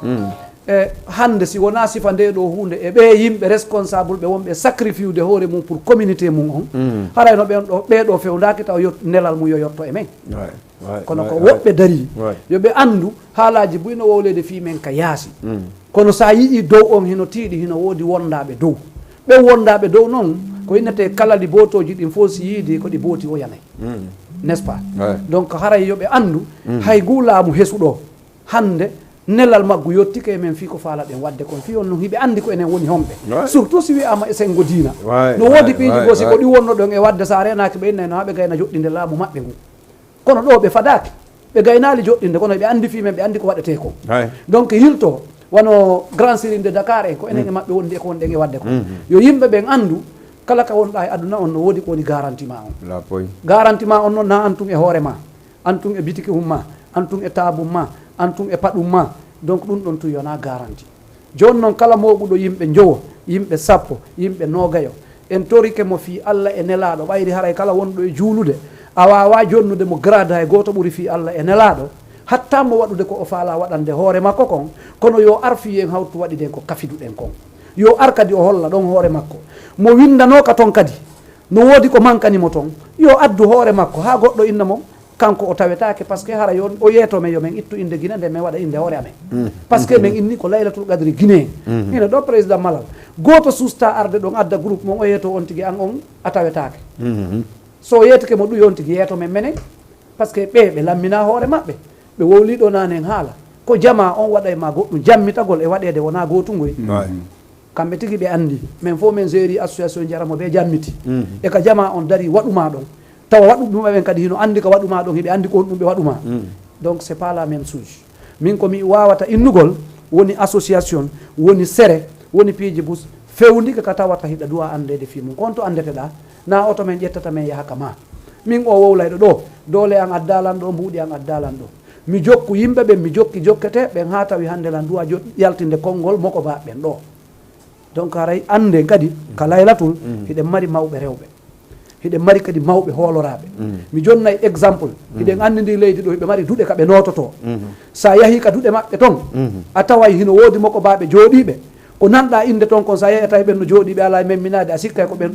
hande si wona sifa nde ɗo hunde e ɓe yimɓe responsable ɓe wonɓe sacrifiude hoore mum pour communauté mum on harayno ɓen ɗo ɓeɗo fewdaki taw nelal mum yo yotto e men kono ko woɓɓe daari yoɓe andu haalaji buyno wowlede fi men ka yaasi kono sa yii dow on hino tiiɗi hino woodi wondaɓe dow ɓe wondaɓe dow noon ko innete kalali botoji ɗin fof si yiidi ko ɗi booti o yanay n'est ce pas donc haray yoɓe andu hay guulamu hesuɗo hande nelal maggu yottike men fi ko faala ɗen wadde kon fi on no hiɓe andi ko enen woni homɓe surtout si wiyama e sengo diina no woodi piiji goo si ko ɗi wonno ɗon e wadde sa renaki ɓe innayno ha ɓe gayna joɗɗinde laamu maɓɓe ngu kono ɗo ɓe fadaki ɓe gaynali joɗɗinde kono ɓe andi fi men ɓe andi ko waɗete ko donc yilto wono grand sérine de Dakar en ko enen e maɓɓe wondi e ko wonɗen e wadde ko yo yimɓe ɓen andu kala ka wonɗa e aduna on no woodi ko woni garanti ma on garanti ma on noon na antum e hoore ma antum e bitiki hum ma antum e tabum ma antum e paɗum ma donc ɗum ɗon tun yona garanti joni noon kala moɓuɗo yimɓe jowo yimɓe sappo yimɓe nogayo en torike mo fi Allah e nelaɗo ɓayri haray kala wonɗo e juulude a wawa jonnude mo grade hay goto ɓuuri fi Allah e nelaɗo hatta mo waɗude ko o faala waɗande hoore makko kon kono yo ar fiyen hawtu waɗiden ko kafiduɗen kon yo ar kadi o holla ɗon hoore makko mo windanoka toon kadi no woodi ko mankanimo toon yo addu hoore makko ha goɗɗo inna mom kanko o tawetake par ce que hara yo o yeeto men yo men ittu inde Guinée nde min waɗa inde hoore amen par ce que min inni ko laylatul qadri Guinée ina ɗo président Malal goto susta arde ɗon adda groupe mon o yeeto on tigui an on a tawetake so yeetake mo ɗuy on tigui yeeto men menen par ce que ɓe lammina hoore maɓɓe ɓe wowliɗo nane en haala ko jama on waɗa e ma goɗɗum jammitagol e waɗede wona gotungoy kamɓe tigui ɓe andi min fo min géri association jaramo ɓe jammiti e ka jama on dari waɗuma ɗon tawa waɗu ɗum ɓen kadi hino andi ko waɗuma ɗon hiɓe andi ko ɗum ɓe waɗuma donc c'est pas la même chose min komi wawata innugol woni association woni sere woni piiji bus fewndika ka tawata hiɗa duwa andede fi mum konto andeteɗa na oto men ƴettata men yahaka ma min o wowlayɗo ɗo dole an addalan ɗo mbuuɗi an addalan ɗo mi jokku yimɓe ɓen mi jokki jokkete ɓen ha tawi hande lan duwa yaltinde konngol moko baɓɓen ɗo donc haray ande kadi ka laylatul hiɗen mari mawɓe rewɓe hiɗen mari kadi mawɓe hooloraɓe mi jonnay exemple hiɗen andidi leydi ɗo hiɓe mari duɗe kaɓe nototo sa yahi ka duɗe maɓɓe toon a taway hino woodi moko baɓe jooɗiɓe ko nanɗa inde toon kon sa yeyata ɓen no jooɗiɓe ala memminade a sikkay ko ɓen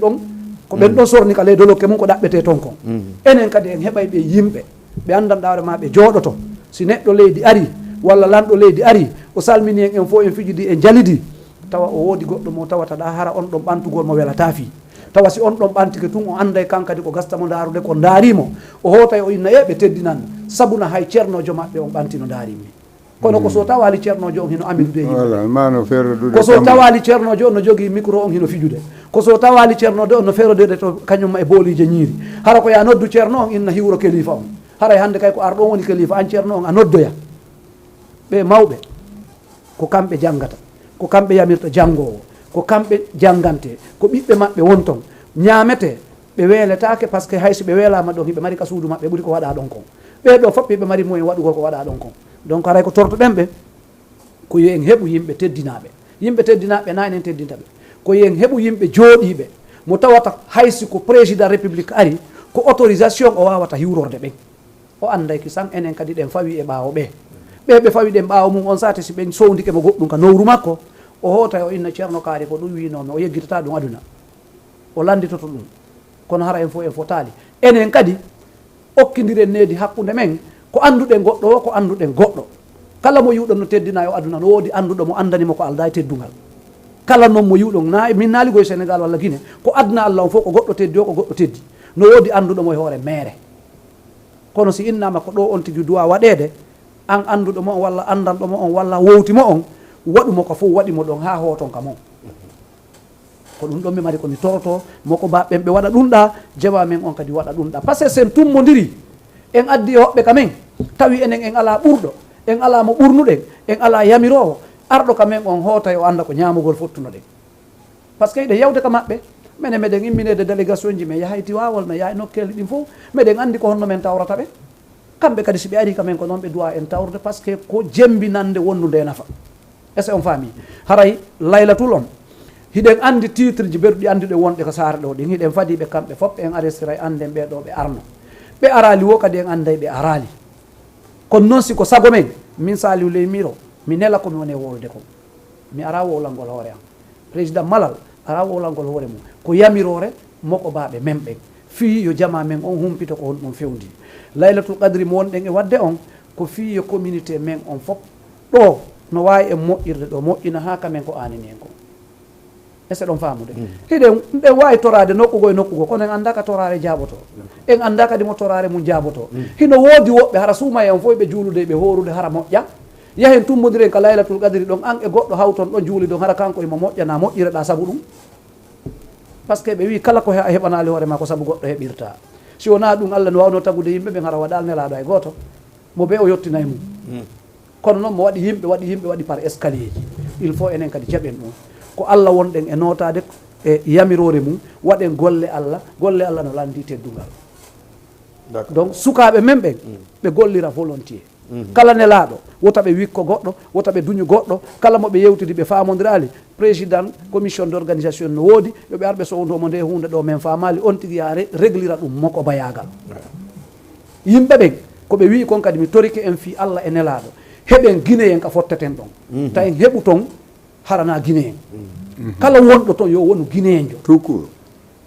ɗon sorni ka leydi lokke mum ko ɗaɓɓete toon kon enen kadi en heɓay ɓe yimɓe ɓe andanɗa ma ɓe jooɗoto si neɗɗo leydi ari walla lanɗo leydi ari o salmini en fof en fijidi en jalidi tawa o woodi goɗɗo mo tawata ɗa hara on ɗon ɓantugol mo welata fi tawa si on ɗon ɓantike tun o anda e kankadi ko gastamo daarude ko daarimo o hootay o inna ɓe teddinan sabuna hay ceernojo maɓɓe on ɓantino daarimi kono ko so tawali ceernojo on hino amidude ko so tawali ceernojo on no jogui micro on hino fijude ko so tawali ceernojo on no ferodede to kañumma e boolije ñiiri hara ko ya noddu ceerno on inna hiwro kelifa on haray hande kay ko arɗo woni kelifa an ceerno on a noddoya ɓe mawɓe ko kamɓe janggata ko kamɓe yamirta janngowo ko kamɓe janggante ko ɓiɓɓe maɓɓe won ton ñaamete ɓe weeletake par ce que hayso ɓe weelama ɗon hiɓe mari ka suudu maɓɓe ɓuuri ko waɗa ɗon kon ɓeɗo fof ɓe mari mumen waɗugol ko waɗa ɗon kon donc haray ko tortoɗen ɓe ko yo en heɓu yimɓe teddinaɓe na enen teddinta ɓe ko yo en heɓu yimɓe jooɗiɓe mo tawata haysi ko président république ari ko autorisation o wawata hiwrorde ɓen o anday ki san enen kadi ɗen fawi e ɓaawo ɓe fawi ɗen ɓaawo mum on sati si ɓen sowdike mo goɗɗum ka nowru makko o hoota o inna ceerno kaari ko ɗum winomi o yeggitata ɗum aduna o landitoto ɗum kono hara en fof en fotali enen kadi okkidiren needi hakkude men ko anduɗen goɗɗo o ko anduɗen goɗɗo kala mo yiwɗon no teddina o aduna no woodi anduɗo mo andanimo ko alda e teddugal kala noon mo yiwɗon min naaligo e sénégal walla guine ko adna allah on fof ko goɗɗo teddi o ko goɗɗo teddi no woodi anduɗo mo e hoore meere kono si innama ko ɗo on tigi duwa waɗede an anduɗo mo on walla andanɗo mo on walla wowtimo on waɗumo ko fof waɗimo ɗon ha hoton ka mon ko ɗum ɗon mi mari komi toroto moko baɓɓen ɓe waɗa ɗum ɗa jewa men on kadi waɗa ɗum ɗa par ce que sen tummodiri en addi e hoɓɓe kamen tawi enen en ala ɓurɗo en ala mo ɓurnuɗen en ala yamirowo arɗo kamen on hoota o anda ko ñamugol fottuno ɗen par ce que ɗe yewde ka maɓɓe minen meɗen imminede délégation ji men yahay Tiwawol men yahay nokkeli ɗin fof meɗen andi ko honno men tawrata ɓe kamɓe kadi si ɓe ari kamen ko noon ɓe duwa en tawrude par ce que ko jembinande wonnude nafa est ce que on faami haray laylatul on hiɗen andi titre ji ɓerɗi andiɗe wonɗe ko saare ɗo ɗin hiɗen fadiɓe kamɓe fof en arrestira anden ɓeɗo ɓe arno ɓe arali wo kadi en anday ɓe arali kono noon siko sago men min Saliou Ley Miro mi nela komi woni wolde ko mi ara wowlalngol hoore am président Malal ara wowlalngol hoore mum ko yamirore moko baɓe men ɓen fi yo jama men on humpita ko honɗum fewndi laylatul qadri mo wonɗen e wadde on ko fi yo communauté men on fof ɗo no wawi en moƴƴirde ɗo moƴƴina ha kamen ko anini en ko est ce que ɗon famude hiɗen ɗen wawi torade nokkugo e nokkugo kono en anda ka torare jaboto en anda kadi mo torare mum jaboto hino woodi woɓɓe hara suuma e on fof ɓe juulude ɓe horude hara moƴƴa yahen tummodiren ka laylatul qadri ɗon an e goɗɗo hawton ɗo juuli ɗon hara kanko emo moƴƴana moƴƴireɗa saabu ɗum par ce que ɓe wi kala ko heɓanali hoore ma ko saabu goɗɗo heɓirta si wona ɗum Allah no wawno tagude yimɓe ɓe hara waɗal nelaɗo e goto mo ɓe o yettinay mum kono noon mo waɗi yimɓe waɗi par escalier ji il faut enen kadi jaɓen ɗum ko Allah wonɗen e notade e yamirore mum waɗen golle Allah no landi teddugal donc sukaɓe men ɓen ɓe gollira volontiers kala nelaɗo wota ɓe wikko goɗɗo wota ɓe duñu goɗɗo kala moɓe yewtidi ɓe famodirali président commission d' organisation no woodi yoɓe arɓe sowdomo nde hunde ɗo men famali on tigui ya réglira ɗum moko bayagal yimɓe ɓen koɓe wi kon kadi mi torike en fi Allah e nelaɗo heɓen guinéen ka fotteten ɗon ta en heɓu ton harana guinéen kala wonɗo toon yo wonu guinéenjo tout court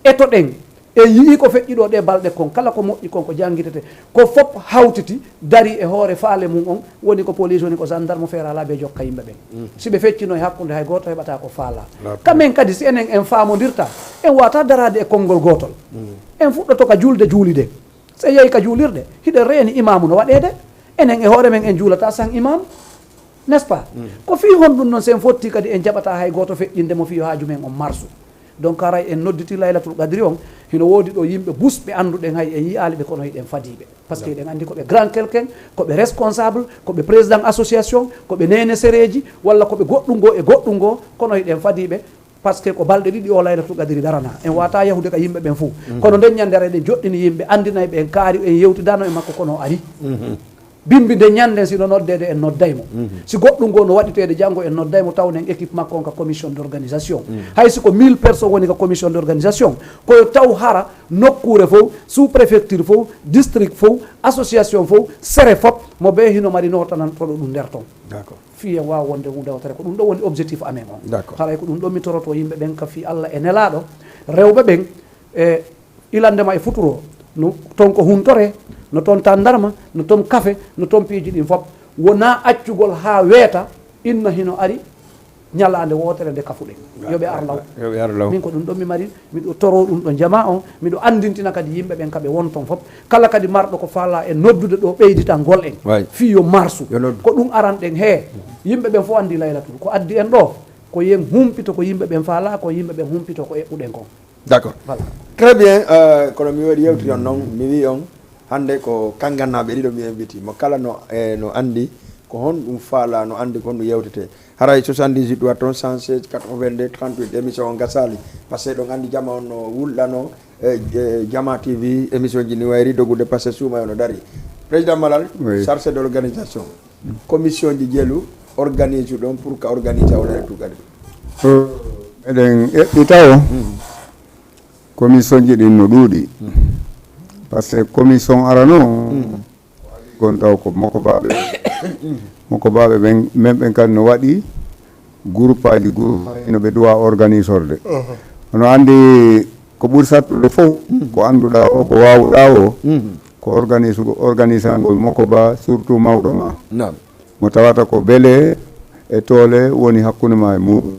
eto ɗen e yii ko feƴƴiɗo ɗe balɗe kon kala ko moƴƴi kon ko jangguitete ko fof hawtiti dari e hoore faale mum on woni ko police woni ko gendarme feeralaɓe jokka yimɓe ɓen siɓe feccino e hakkude hay goto heɓata ko faala kamen kadi si enen en famodirta en wata darade e konngol gotol en fuɗɗoto ka julde juuliɗen so yeeyi ka juulirde hiɗen reeni imamu no waɗede enen e hoore men en juulata san imam n'est ce pas ko fi honɗum noon sen fotti kadi en jaɓata hay goto feƴƴinde mo fiyo haaju men on marsu donc aray en nodditi laylatul qadri on hino woodi ɗo yimɓe busɓe annduɗen hay en yiyaali ɓe kono hiɗen fadiɓe par ce que eɗen anndi koɓe grand quelqu'un koɓe responsable koɓe président association koɓe nene séréji walla koɓe goɗɗungo e goɗɗungo kono hiɗen fadiɓe par ce que ko balɗe ɗiɗi o laylatul qadri darana en wata yahude ka yimɓe ɓen fof kono nden ñande eɗen joɗɗini yimɓe andinayi ɓe en kaari en yewtidano e makko kono ari bimbi nde ñanden sino noddede en noddaymo si goɗɗum ngo no waɗitede janggo en noddaymo tawnen équipe makko on ka commission d' organisation hay siko 1000 personnes woni ka commission d' organisation koyo taw hara nokkure fof sous préfecture fof district fof association fof sere fop mo ɓe hino mari notanan toɗo ɗum nder toon fiye wawa wonde wudawtere ko ɗum ɗo woni objectif amen on haray ko ɗum ɗo mi toroto yimɓe ɓen ka fi Allah e nelaɗo rewɓe ɓen e ilandema e futuro no toon ko huntore no toon tandarma no toon kafe no toon piiji ɗin fof wona accugol ha weeta inna hino ari ñalande wotere nde kafuɗen yoɓe arlaw min ko ɗum ɗon mi mari miɗo toro ɗum ɗo jama on miɗo andintina kadi yimɓe ɓen kaɓe won toon fof kala kadi marɗo ko faala e noddude ɗo ɓeydita gol en fiyo marsu ko ɗum aranɗen he yimɓe ɓen fof andi laylatul ko addi en ɗo ko yen humpito ko yimɓe ɓen faala ko yimɓe ɓen humpito ko eɓɓuɗen kon d' accord très bien kono mi waɗi yewtiri on noon mi wi on hande ko kangannaɓe ɗiɗo mi inviti mo kala no andi ko hon ɗum faala no andi ko honɗum yewtete haray 78 ɗowa toon 116 82 38 émission o gasali par ce que ɗon andi jama on no wulɗano Jama TV émission ji ni wayri dogude par ce que suuma ono dari président Malal chargé de l'organisation commission ji jeelu organise ɗon pour que organise o laylatul qadri eɗen eɓɓita o commission ji ɗin no ɗuuɗi par ce que commission arano gonɗaw ko moko baɓe ɓen men ɓen kadi no waɗi groupe aji no ɓe duwa organisorde ono andi ko ɓuuri sattude fof ko annduɗa o ko wawɗa o ko organisangol moko ba surtout mawɗo ma mo tawata ko beele e toole woni hakkude ma e muɗum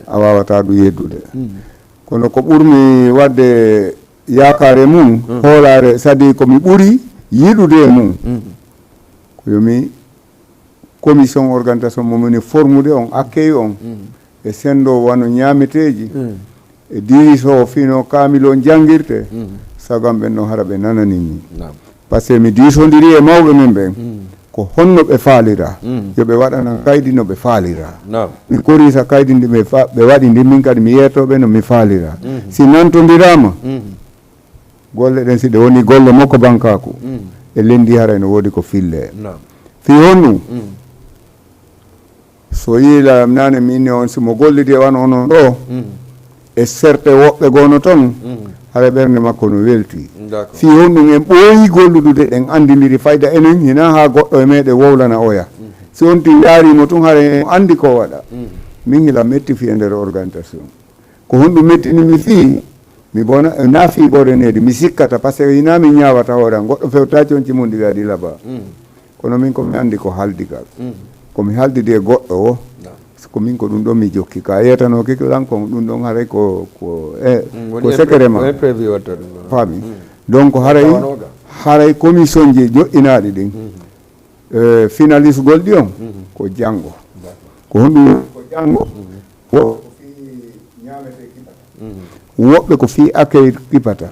a wawata ɗum yeddude kono ko ɓurmi wadde yakare mum hoolare sadi komi ɓuuri yiɗude e mum ko yomi commission organisation momini formude on accueil on e sendo wano ñameteji e diiso fino kamilo jangirte sagam ɓen no hara ɓe nananimi par ce que mi diisodiri e mawɓe men ɓen ko honno ɓe faalira yoɓe waɗana kaydi no ɓe faalira mi korisa kaydi ndi ɓe waɗi ndi min kadi mi yettoɓe no mi faalira si nantodirama golle ɗen si ɗe woni golle makko bankaku e lendi haray no woodi ko fille fi honnu so yiila nane minne on simo gollidi e wan onon ɗo e serte woɓɓe gono toon haɗa ɓernde makko no welti fi honɗum en ɓooyi golludude ɗen andidiri fayda enen hina ha goɗɗo e meɗe wowlana oya si on ti yarimo tun haɗa andi ko waɗa min hila metti fi e nder organisation ko honɗum mettinimi fi mi bona naafi ɓorenede mi sikkata par ce que hina min ñawata hoore an goɗɗo fewtaki on cimundi gadi laba kono min komi andi ko haldigal komi haldidi e goɗɗo o ko min ko ɗum ɗon mi jokki ka yetano kikilanko ɗum ɗon haray ko secret ma faami donc haray commission ji joƴƴinaɗi ɗin finaliste gol ɗi on ko janggo ko honɗum ko janggo woɓɓe ko fi accueil kipata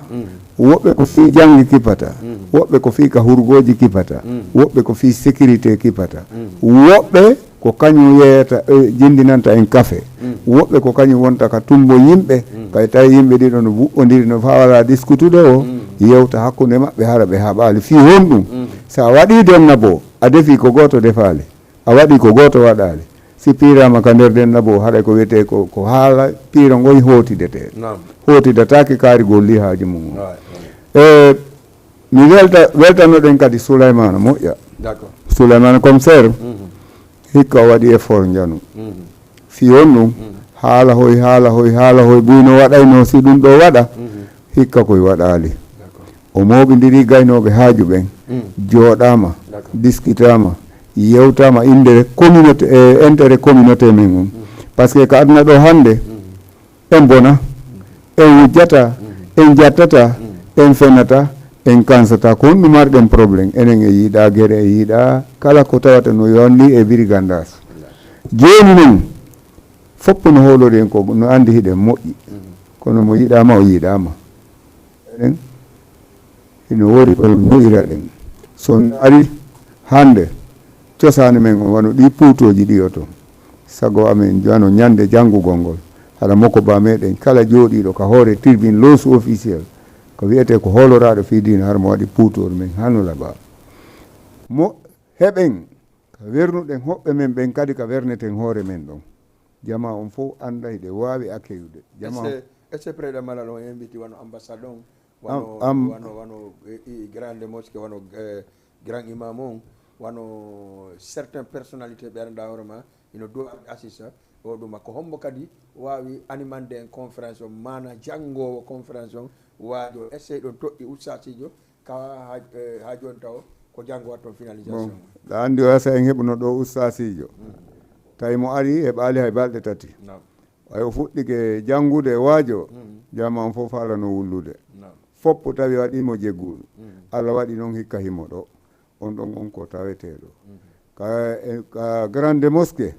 woɓɓe ko fi janggi kipata woɓɓe ko fi ka hurgoji kipata woɓɓe ko fi sécurité kipata woɓɓe ko kañum yeyata jindinanta en café woɓɓe ko kañum wonta ka tumbo yimɓe kay tawi yimɓe ɗiɗo no wuɓɓodiri no fawala diskutude o yewta hakkude maɓɓe hara ɓe haɓali fi honɗum sa waɗi dennabo a defi ko goto defali a waɗi ko goto waɗali si pirama ka nder dennabo haɗa ko wiyete ko haala piira ngoy hotidatake kaari golli haaji mum mi weltanoɗen kadi Souleymana moƴƴa Souleymana commissaire hikka o waɗi effort janu fi on ɗum haala hoy ɓuyno waɗayno si ɗum ɗo waɗa hikka koye waɗali o moɓidiri gaynoɓe haaju ɓen jooɗama discutama yewtama inde communauté intérêt communauté men on par ce que ko aduna ɗo hande en bona en wujjata en jattata en fenata en kansata ko honɗum marɗen probléme enen e yiiɗa gueɗe e yiiɗa kala ko tawata no yolli e brigandage joni noon foppo no hoolori en ko no andi hiɗen moƴƴi kono mo yiɗama o yiɗama eɗen ina woodi ko moƴira ɗen so ari hande cosani men o wano ɗi puutoji ɗi o to sago amen wano ñande janngugol ngol haɗa makko ba meɗen kala jooɗiɗo ka hoore tribune losu officiel ko wiyete ko holoraɗo fi dina har mo waɗi puutore men hannula ba mo heɓen ka wernuɗen hoɓɓe men ɓen kadi ka werneten hoore men ɗon jama on fof anda hiɗe wawi acceyude jama est ce président malal on invité wano ambassade on wano grande mosquée wano grand imam on wano certain personnalité ɓe aranda hoore ma ino dow assista o ɗuma ko hombo kadi wawi animande en conférence o mana janggowo conférence on wajo essaye ɗon toƴƴi ustasijo kawa ha joni taw ko janggo wat toon finalisation ɗa andi o asa en heɓuno ɗo ustasijo tawi mo ari heɓali hay balɗe tati ay o fuɗɗike janngude e waajo jama on fof falano wullude foppo tawi waɗimo jegguɗo Allah waɗi noon hikka himo ɗo on ɗon on ko taweteɗo ka grande mosquée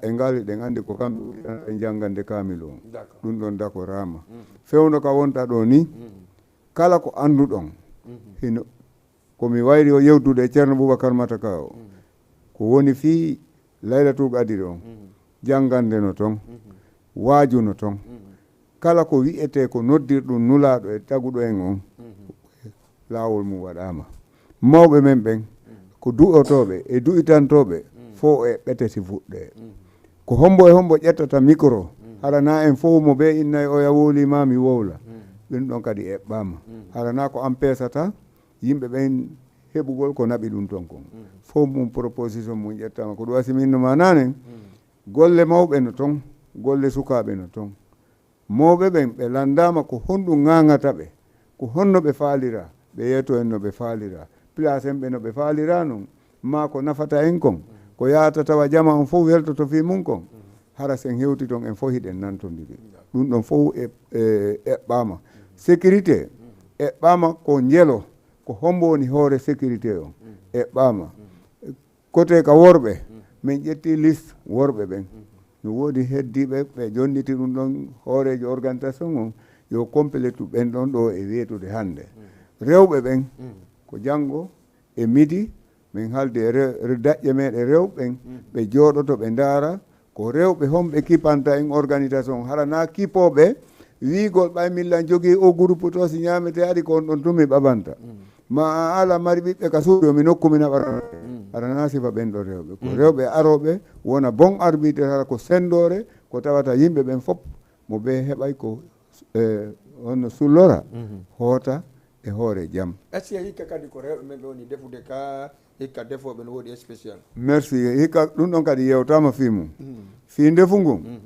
e ngali ɗen andi ko kamɓe e janggande kamil on ɗum ɗon dako rama fewno ka wonta ɗo ni kala ko anduɗon hino komi wayri o yewtude e ceerno Boubacar Mataka o ko woni fii laylatul qadiri on janggande no toon waajuno toon kala ko wiyete ko noddirɗum nulaaɗo e taguɗo en on laawol mum waɗama mawɓe men ɓen ko du'otoɓe e du'itantoɓe fof e ɓeteti fuɗɗe ko hombo e hombo ƴettata micro harana en fof mo ɓe innayi oya wolima mi wowla ɗum ɗon kadi eɓɓama harana ko an peesata yimɓe ɓen heɓugol ko naɓi ɗum ton kon fof mum proposition mum ƴettama ko ɗum wasiminno ma nanen golle mawɓe no toon golle sukaɓe no toon mawɓe ɓen ɓe landama ko honɗum ŋaŋata ɓe ko honno ɓe faalira ɓe yeeto en no ɓe faalira place en ɓe no ɓe faalira noon ma ko nafata en kon ko yahata tawa jama on fof weltoto fi mum kon hara sen hewti toon en fof hiɗen nantodiri ɗum ɗon fof eɓɓama sécurité eɓɓama ko njelo ko hombo woni hoore sécurité o eɓɓama côté ka worɓe min ƴetti liste worɓe ɓen no woodi heddiɓe ɓe jonniti ɗum ɗon hoorejo organisation on yo complétu ɓen ɗon ɗo e weetude hannde rewɓe ɓen ko janngo e midi min haalde e daƴƴe meɗe rewɓen ɓe jooɗoto ɓe ndaara ko rewɓe homɓe kipanta en organisation harana kipoɓe wiigol ɓay millan jogii o groupe to si ñaamete ari ko on ɗon tumi ɓaɓanta ma a ala mari ɓiɓɓe ka suuɗi mi nokkumi naɓara harana sifa ɓen ɗo rewɓe ko rewɓe aroɓe wona bon arbitre hara ko sendore ko tawata yimɓe ɓen fof mo ɓe heɓay ko honno sullora hoota e hoore jaam est ce que hikka kadi ko rewɓe men ɓe woni defude ka hikka defoɓe no woodi spécial merci hikka ɗum ɗon kadi yewtama fi mum fi ndefu ngun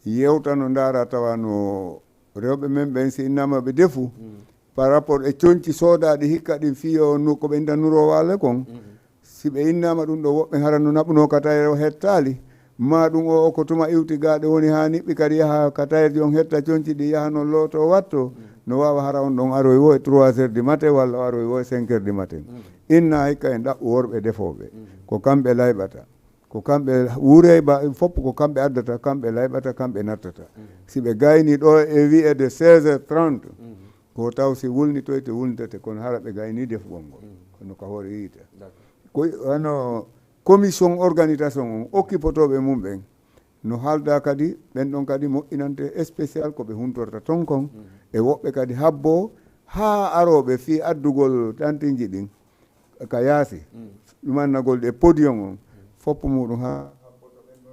yewta no ndaara tawa no rewɓe men ɓen si innama ɓe defu par rapport e coñci soodaɗi hikka ɗin fiyo ko ɓe danuro waale kon si ɓe innama ɗum ɗo woɓɓe hara no naɓuno katayre hettali ma ɗum o ko tuma iwti gaɗe woni ha niɓɓi kadi yaha katayre on hetta coñci ɗi yaha no looto watto no wawa hara on ɗon aroy wo e 3 heures du matin walla aroy wo e 5 heures du matin inna hikka en ɗaɓɓu worɓe defoɓe ko kamɓe layɓata ko kamɓe wuure fopp ko kamɓe addata kamɓe layɓata kamɓe nattata si ɓe gayni ɗo e wiyede 16h30 ko taw si wulnitoyte wulnitete kono hara ɓe gayni defugol ngol kono ko hoore yiita ko ano commission organisation on okkipotoɓe mum ɓen no haalda kadi ɓen ɗon kadi moƴƴinante spécial ko ɓe huntorta ton kon e woɓɓe kadi habbo ha aroɓe fi addugol tantiji ɗin ka yaasi ɗumannagol ɗe podium on foppo muɗum ha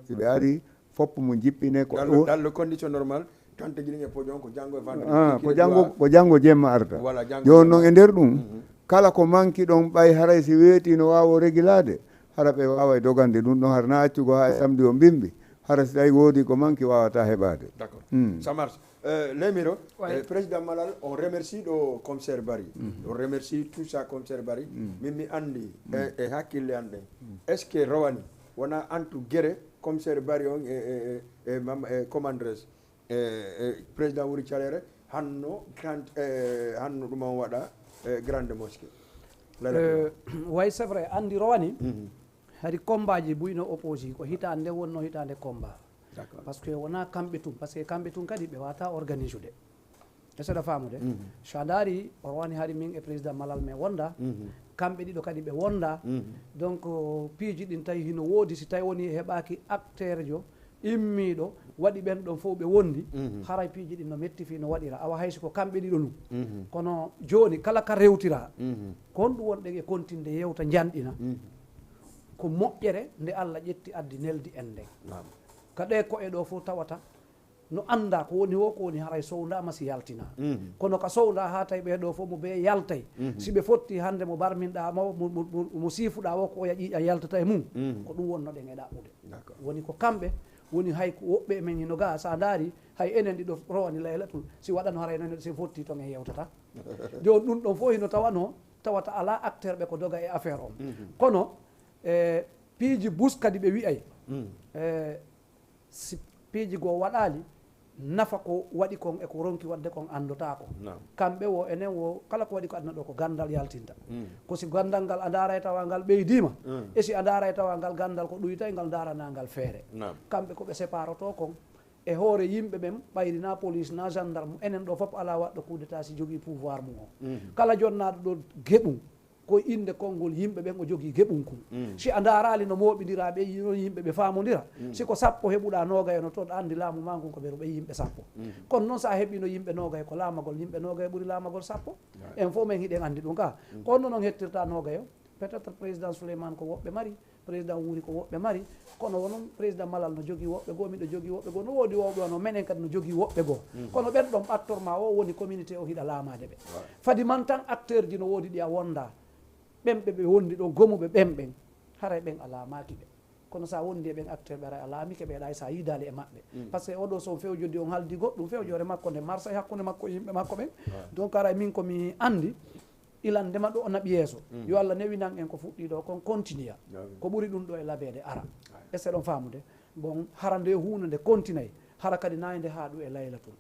si ɓe ari foppo mum jippine ko dans le condition normal tante jiɗi e podium ko janggo e vendredi ko janggo jemma arta joni noon e nder ɗum kala ko manki ɗon ɓay haray si weeti no wawa régulade hara ɓe wawa e dogande ɗum ɗon hara na accugo ha e samedi o mbimbi hara si tawi woodi ko manki wawata heɓade d'accord ça marche Lemiro président Malal on remercie ɗo commissaire Barry on remercie tout ça commissaire Barry min mi andi e hakkille an ɗen est ce que rowani wona antu guere commissaire Barry on e commandres président Wuri Thialere hanno hanno ɗum on waɗa grande mosquée way c'est vrai andi rowani hari combat ji buyno opposé ko hitande wonno hitande combat par ce que wona kamɓe tun par ce que kamɓe tun kadi ɓe wata organise ude e seeɗa famude sa daari o wani haari min e président malal mais wonda kamɓe ɗiɗo kadi ɓe wonda donc piiji ɗin tawi hino woodi si tawi woni heɓaki acteur jo immiɗo waɗi ɓen ɗon fof ɓe wondi haray piiji ɗin no metti fi no waɗira awa hayso ko kamɓe ɗiɗo nu kono joni kala ka rewtira ko honɗum wonɗe e continde yewta janɗina ko moƴƴere nde Allah ƴetti addi neldi en nden kaɗe ko e ɗo fof tawata no anda ko woni wo ko woni haray sowdama si yaltina kono ka sowda ha tawi ɓeɗo fof mo ɓe yaltay si ɓe fotti hande mo barminɗa mo sifuɗa wo ko oya ƴiiƴa yaltata e mum ko ɗum wonnoɗen e ɗaɓɓude woni ko kamɓe woni hay ko woɓɓe men hino ga sa daari hay enen ɗiɗo rowani laylatul si waɗano haray noon si fotti ton e yewtata joni ɗum ɗon fof hino tawata ala acteur ɓe ko doga e affaire on kono piiji bus kadi ɓe wi'ay si piiji goo waɗali nafa ko waɗi kon e ko ronki wadde kon andota ko kamɓe wo enen wo kala ko waɗi ko aduna ɗo ko gandal yaltinta ko si gandal ngal a daara e tawa ngal ɓeydima e si a daara e tawa ngal gandal ko ɗuyta e ngal darana ngal feere kamɓe koɓe séparoto kon e hoore yimɓe ɓen ɓayrina police na gendarme enen ɗo fof ala waɗɗo coup d'état si jogui pouvoir mum o kala jonnaɗo ɗo geɓum koye inde konngol yimɓe ɓen o jogui geɓum kum si a darali no moɓidira ɓe yino yimɓe ɓe famodira siko sappo heɓuɗa nogay no toon andi laamu ma ngun ko ɓe yimɓe sappo kono noon sa heeɓino yimɓe nogay ko laamagol yimɓe nogay ɓuuri laamagol sappo en fof men hiɗen andi ɗum ka kono noon hettirta nogay o peut être président Souleymane ko woɓɓe mari président Wuri ko woɓɓe mari kono wonon président Malal no jogui woɓɓe goo miɗo jogui woɓɓe goo no woodi woɓɓe no menen kadi no jogui woɓɓe goo kono ɓen ɗon ɓattorma o woni communauté o hiɗa laamade ɓe fadi man tan acteur ji no woodi ɗi a wonda ɓemɓe ɓe wondi ɗo gomuɓe ɓen haray ɓen a laamaki ɓe kono sa wondi e ɓen acteur ɓe aray a laamike ɓe ɗa sa yidali e maɓɓe par ce que oɗo son fewjodi on haldi goɗɗum fewjore makko nde marsa e hakkude makko e yimɓe makko ɓen donc aray min komi andi ilandema ɗo o naɓi yeeso yo Allah newinan en ko fuɗɗi ɗo kon continue ko ɓuuri ɗum ɗo e labede ara est ce que ɗon famude bon hara nde hunde nde continue hara kadi nayde ha ɗum e laylatul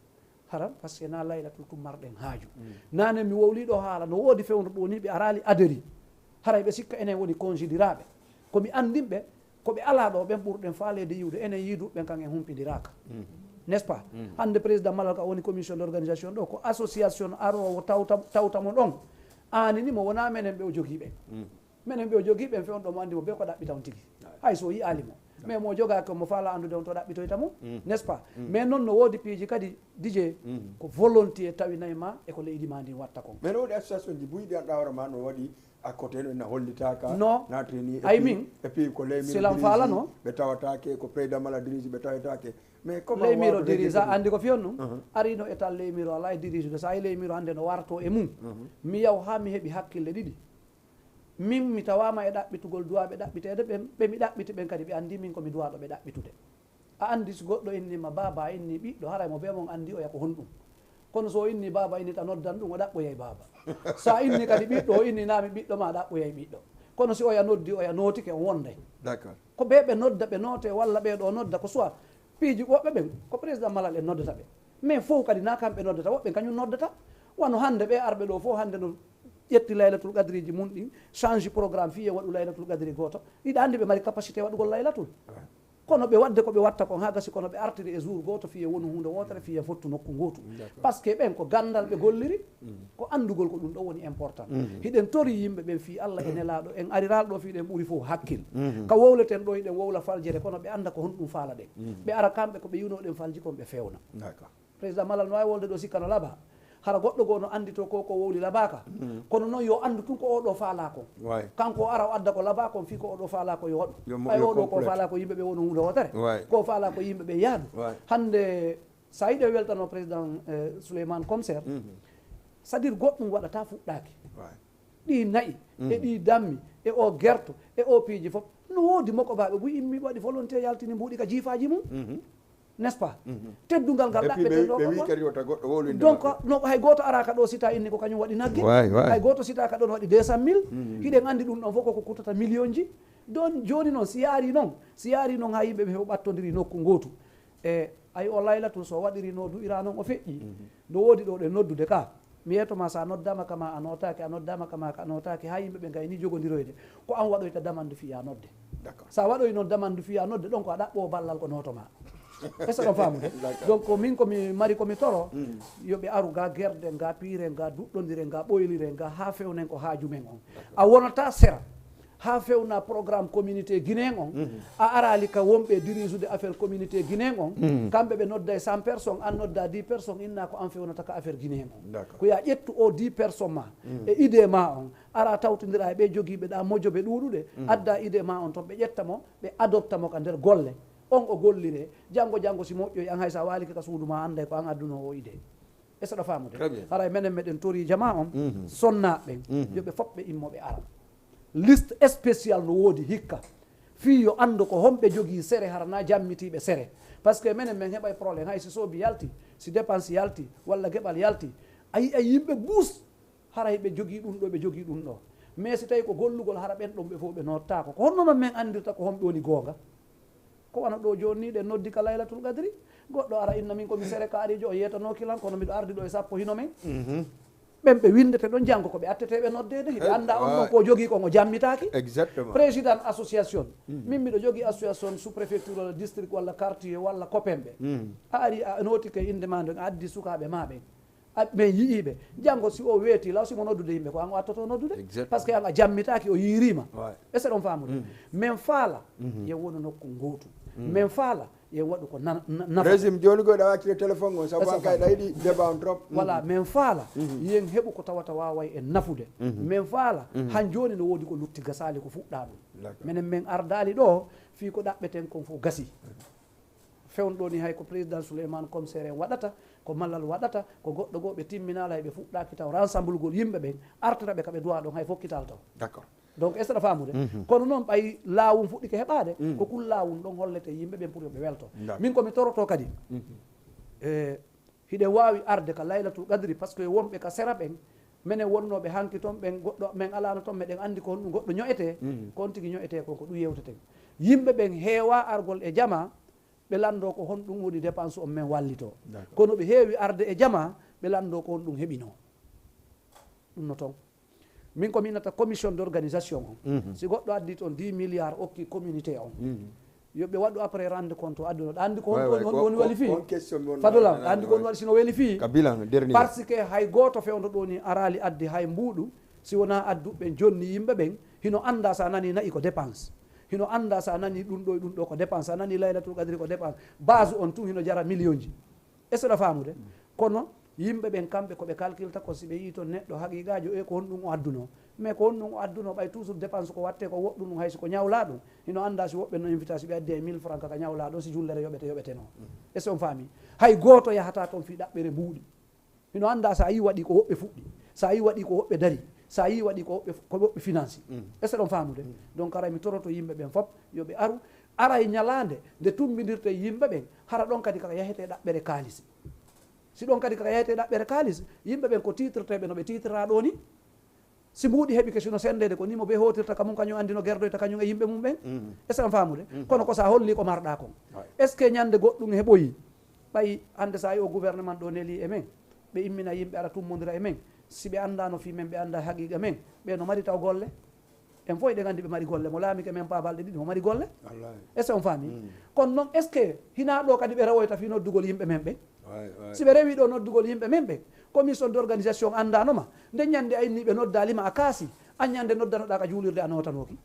hara par ce que na laylatul tum marɗen haaju nane mi wowliɗo haala no woodi fewdo ɗo ni ɓe arali aderi haray ɓe sikka enen woni considiraɓe komi andinɓe koɓe ala ɗo ɓen ɓurɗen faalede yiwde enen yiiduɓen kan en humpidiraka n'est ce pas hande président Malal ka woni commission d' organisation ɗo ko association arowo tawtamo ɗon anini mo wona menen ɓe o jogui ɓen minen ɓe o jogui ɓen fe on ɗo mo andi mo be ko ɗaɓɓita on tigui hay so yiyali mo mais mo jogaki mo faala andude on to ɗaɓɓitoyta mum n'est ce pas mais noon no woodi piiji kadi dj ko volonté tawinayi ma e ko leydi ma ndi watta kon mais no woodi association ji buyɗi an ɗawra ma no waɗi à côté no hollitaka non natrini ay min et puis ko leymi silam falano ɓe tawatake ko président Mala dirige ɓe tawatake mais comme leymiro dirige andi ko fiyon num arino état leymiro ala e dirige de sa yi leymiro hande no warto e mum mi yaw ha mi heeɓi hakkille ɗiɗi min mi tawama e ɗaɓɓitugol duwaɓe ɗaɓɓitede ɓe mi ɗaɓɓiti ɓen kadi ɓe andi min komi duwaɗo ɓe ɗaɓɓitude a andi so goɗɗo innima baba inni ɓiɗɗo haray mo bemon andi oya ko honɗum kono so inni baba inni ta noddan ɗum o ɗaɓɓoyay baba sa inni kadi ɓiɗɗo o inni nami ɓiɗɗo ma ɗaɓɓoyay ɓiɗɗo kono si oya noddi oya notike on wonday d'accord ko ɓe ɓe nodda ɓe noote walla ɓeɗo nodda ko soit piiji woɓɓe ɓen ko président Malal en noddata ɓe mais fof kadi na kamɓe noddata woɓɓe kañum noddata wano hande ɓe arɓe ɗo fof hande no ƴetti laylatul qadriji mum ɗin change programme fiye waɗu laylatul qadri goto ɗiɗa andi ɓe mari capacité waɗugol laylatul kono ɓe wadde koɓe watta kon ha gasi kono ɓe artiri e jour goto fiye wonu hunde wotere fiye fottu nokku gotu par ce que ɓen ko gandal ɓe golliri ko andugol ko ɗum ɗo woni important hiɗen tori yimɓe ɓen fi Allah e nelaɗo en ariral ɗo fiɗen ɓuuri fof hakkil ka wowleten ɗo hiɗen wowla faljere kono ɓe anda ko honɗum faala ɗen ɓe ara kamɓe koɓe yunoɗen falji kon ɓe fewna président Malal no wawi wolde ɗo sikka no laaɓa hara goɗɗo goo no andi to ko wowli labaka kono noon yo andu tun ko oɗo faala kon kanko ara o adda ko laaba kon fi ko oɗo faala ko yo waɗu ay oɗo ko faala ko yimɓeɓe wonu hunde wotere ko faala ko yimɓeɓe yaadu hande sa yiɗe weltano président Souleymane Comsére c'est à dire goɗɗum waɗata fuɗɗaki ɗi nayyi e ɗi dammi e o guerto e o piiji foof no woodi makko baɓe ɓuy immi waɗi volonté yaltini mbuuɗi ka jiifaji mum n'est ce pas teddugal ngal ɗaɓɓete ɗo donc no hay goto araka ɗo sita inni ko kañum waɗi nagge hay goto sitaka ɗon waɗi 200 000 hiɗen andi ɗum ɗon fof koko kutata million ji don joni noon si yaari noon ha yimɓe ɓe heɓo ɓattodiri nokku gotu e ay o laylatul so waɗiri no du'ira noon o feƴƴi no woodi ɗo ɗe noddude ka mi yetoma sa noddama kama a notaki a noddama kama ka notaki ha yimɓeɓe gayni jogodiroyde ko an waɗoyta damandu fiya nodde sa waɗoy noon damandu fiya nodde ɗon ko a ɗaɓɓo ballal ko notoma est ce que ɗon faamude donc min komi mari komi toro yoɓe aru ga guerde ga piire ga duɗɗodire ga ɓoylire ga ha fewnen ko haajumen on a wonata sera ha fewna programme communauté guinéen on a arali ka wonɓe dirisude affaire communauté guinéen on kamɓe ɓe nodda e 100 personnes an nodda 10 personnes inna ko an fewnata ka affaire guinéen on ko ya ƴettu o 10 personnes ma e idée ma on ara tawtodira e ɓe joguiɓe ɗa mojoɓe ɗuɗuɗe adda idée ma on toon ɓe ƴettamo ɓe adopta mo ka nder golle on o gollire janggo si moƴƴoy an hay sa waliki ka suudu ma anda ko an adduno o idée e saɗa famude haray menen meɗen tori jama on sonnaɓe yoɓe foof ɓe immoɓe ara liste spécial no woodi hikka fi yo andu ko homɓe jogii sere harana jammitiɓe sere par ce que minen min heɓay probléme hay si soobi yalti si dépense yalti walla gueɓal yalti ayi ay yimɓe buus haray ɓe jogii ɗum ɗo ɓe jogii ɗum ɗo mais si tawi ko gollugol hara ɓen ɗon ɓe fof ɓe nottako ko honno noon min andirta ko homɓe woni goonga ko wana ɗo joni ni ɗe noddi ka laylatul gadri goɗɗo ara inna min komi sere kaarijo o yetano kilan kono miɗo ardi ɗo e sappo hino men ɓen ɓe windete ɗon janggo koɓe atteteɓe noddede hiɓe anda on ɗon ko jogui kon o jammitaki exactement président association min miɗo jogui association sous préfecture walla district walla quartier walla copenɓe a ari a notike inde ma nden a addi sukaɓe ma ɓen ɓe yiiɓe janggo si o weeti law simo noddude yimɓe ko an o attoto noddude par ce que an a jammitaki o yiirima est ce ɗon famude min faala yen wonu nokku gotu min faala yen waɗu ko nafa régime joni goɗa waccire téléphone o sabu an kayɗa yiɗi débat on trop voilà min faala yen heɓu ko tawata waway e nafude min faala han joni no woodi ko lutti gasali ko fuɗɗa ɗum minen min ardali ɗo fi ko ɗaɓɓeten kon fof gasi fewnɗo ni hay ko président Souleymane commissaire en waɗata ko mallal waɗata ko goɗɗo goo ɓe timminala hay ɓe fuɗɗaki taw rassemble gol yimɓe ɓen artataɓe kaɓe duwa ɗon hay fokkital taw d'accord donc est ce que famude kono noon ɓay lawum fuɗɗike heɓade ko kul lawum ɗon hollete yimɓe ɓen pour yoɓe welto min komi toroto kadi hiɗe wawi arde ka laylatul qadri par ce que wonɓe ka sera ɓen minen wonnoɓe hanki toon ɓen goɗɗo min alano toon meɗen andi ko honɗum goɗɗo ñoƴete ko on tigui ñoƴete ko ɗum yewteten yimɓe ɓen heewa argol e jama ɓe lando ko honɗum woni dépense on min wallito kono ɓe heewi arde e jama ɓe lando ko honɗum heɓino ɗum no toon min ko minata commission d' organisation on si goɗɗo addi toon 10 milliards okki communauté on yoɓe waɗu après rende compte o adduno ɗa andi ko woni wali fi fadolam ɗa andi ko woni waɗi sino weli fi par ce que hay goto fewdo ɗo ni arali addi hay mbuuɗu si wona adduɓe jonni yimɓe ɓen hino anda sa nani nayi ko dépense hino anda sa nani ɗum ɗo e ɗum ɗo ko dépense a nani laylatul qadri ko dépense base on tun hino jara million ji est ce que ɗa famude kono yimɓe ɓen kamɓe koɓe calculta ko si ɓe yi toon neɗɗo haqiqajo e ko honɗum o adduno mais ko honɗum o adduno ɓay toujours dépense ko watte ko woɗɗum ɗum hayso ko ñawla ɗum hino anda si woɓɓe no invitation ɓe addi e 1000 francs kaka ñawla ɗo si jullere yoɓeteno est ce on faami hay goto yahata toon fi ɗaɓɓere mbuuɗi hino anda sa yi waɗi ko woɓɓe fuɗɗi sa yi waɗi ko woɓɓe dari sa yi waɗi ko woɓɓe finance est ce ɗon famude donc ara mi toroto yimɓe ɓen foof yoɓe aru ara e ñalande nde tumbidirte yimɓe ɓen hara ɗon kadi kaka yahete ɗaɓɓere kaalisi si ɗon kadi kaka yahete ɗaɓɓere kaalis yimɓe ɓen ko titreteɓe no ɓe titrata ɗo ni si mbuuɗi heeɓi kesino sendede ko nimo ɓe hotirta kamum kañum andi no guerdoyta kañum e yimɓe mum ɓen est ce que famude kono ko sa holli ko marɗa kon est ce que ñande goɗɗum heɓoyi ɓay hande sa yi o gouvernement ɗo neeli e men ɓe immina yimɓe ara tummodira e men si ɓe andano fi men ɓe anda haqiqa men ɓe no mari taw golle en fof eɗen andi ɓe mari golle mo laamike men pabalɗe ɗiɗi mo mari golle est ce que on faami kono noon est ce que hina ɗo kadi ɓe rewoyta fi noddugol yimɓe men ɓen si ɓe rewi ɗo noddugol yimɓe men ɓen commission d' organisation andanoma nde ñande a inni ɓe noddalima a kaasi an ñande noddanoɗa ka juulirde a notanoki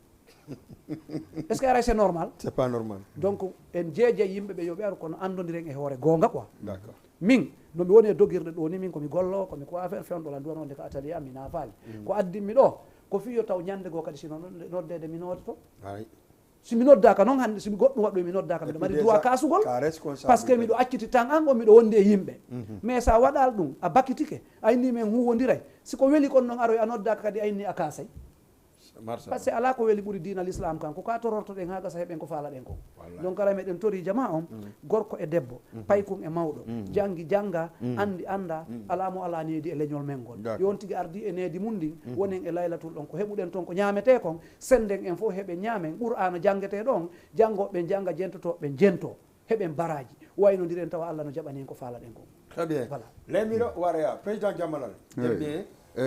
est ce que ara c'est normal c'est pas normal donc en jeejay yimɓe ɓe yoɓe aru kono andodiren e hoore gonga quoi d'accord min nomi woni e dogirde ɗo ni min komi gollo komi ko affaire fewdola duwanode ko atelier am mi nafaali ko addinmi ɗo ko fiyo taw ñande goo kadi sino noddede mi noddoto simi noddaka noon hande simi goɗɗum waɗɗo mi noddaka miɗo mari droit kasugol par ce que miɗo acciti tan an o miɗo wondi e yimɓe mais sa waɗal ɗum a bakkitike a inni men huwodiray siko weeli kon noon aroy a noddaka kadi a inni a kaasay par ce que ala ko weeli ɓuuri dina l'islam kan ko ka torortoɗen ha gasa heɓen ko faalaɗen ko donc ala meɗen tori jama on gorko e debbo paykun e mawɗo janggi jangga andi anda ala mo ala needi e leñol men ngol yon tigui ardi e needi mum ndin wonen e laylatul ɗon ko heɓuɗen toon ko ñamete kon senden en fof heeɓe ñaamen qur'ana janguete ɗon jangoɓe jangga jentotoɓe jento heɓen baraji waynodiren tawa Allah no jaɓani en ko faalaɗen ko très bien voilà lemiro waraya président Jamalal bien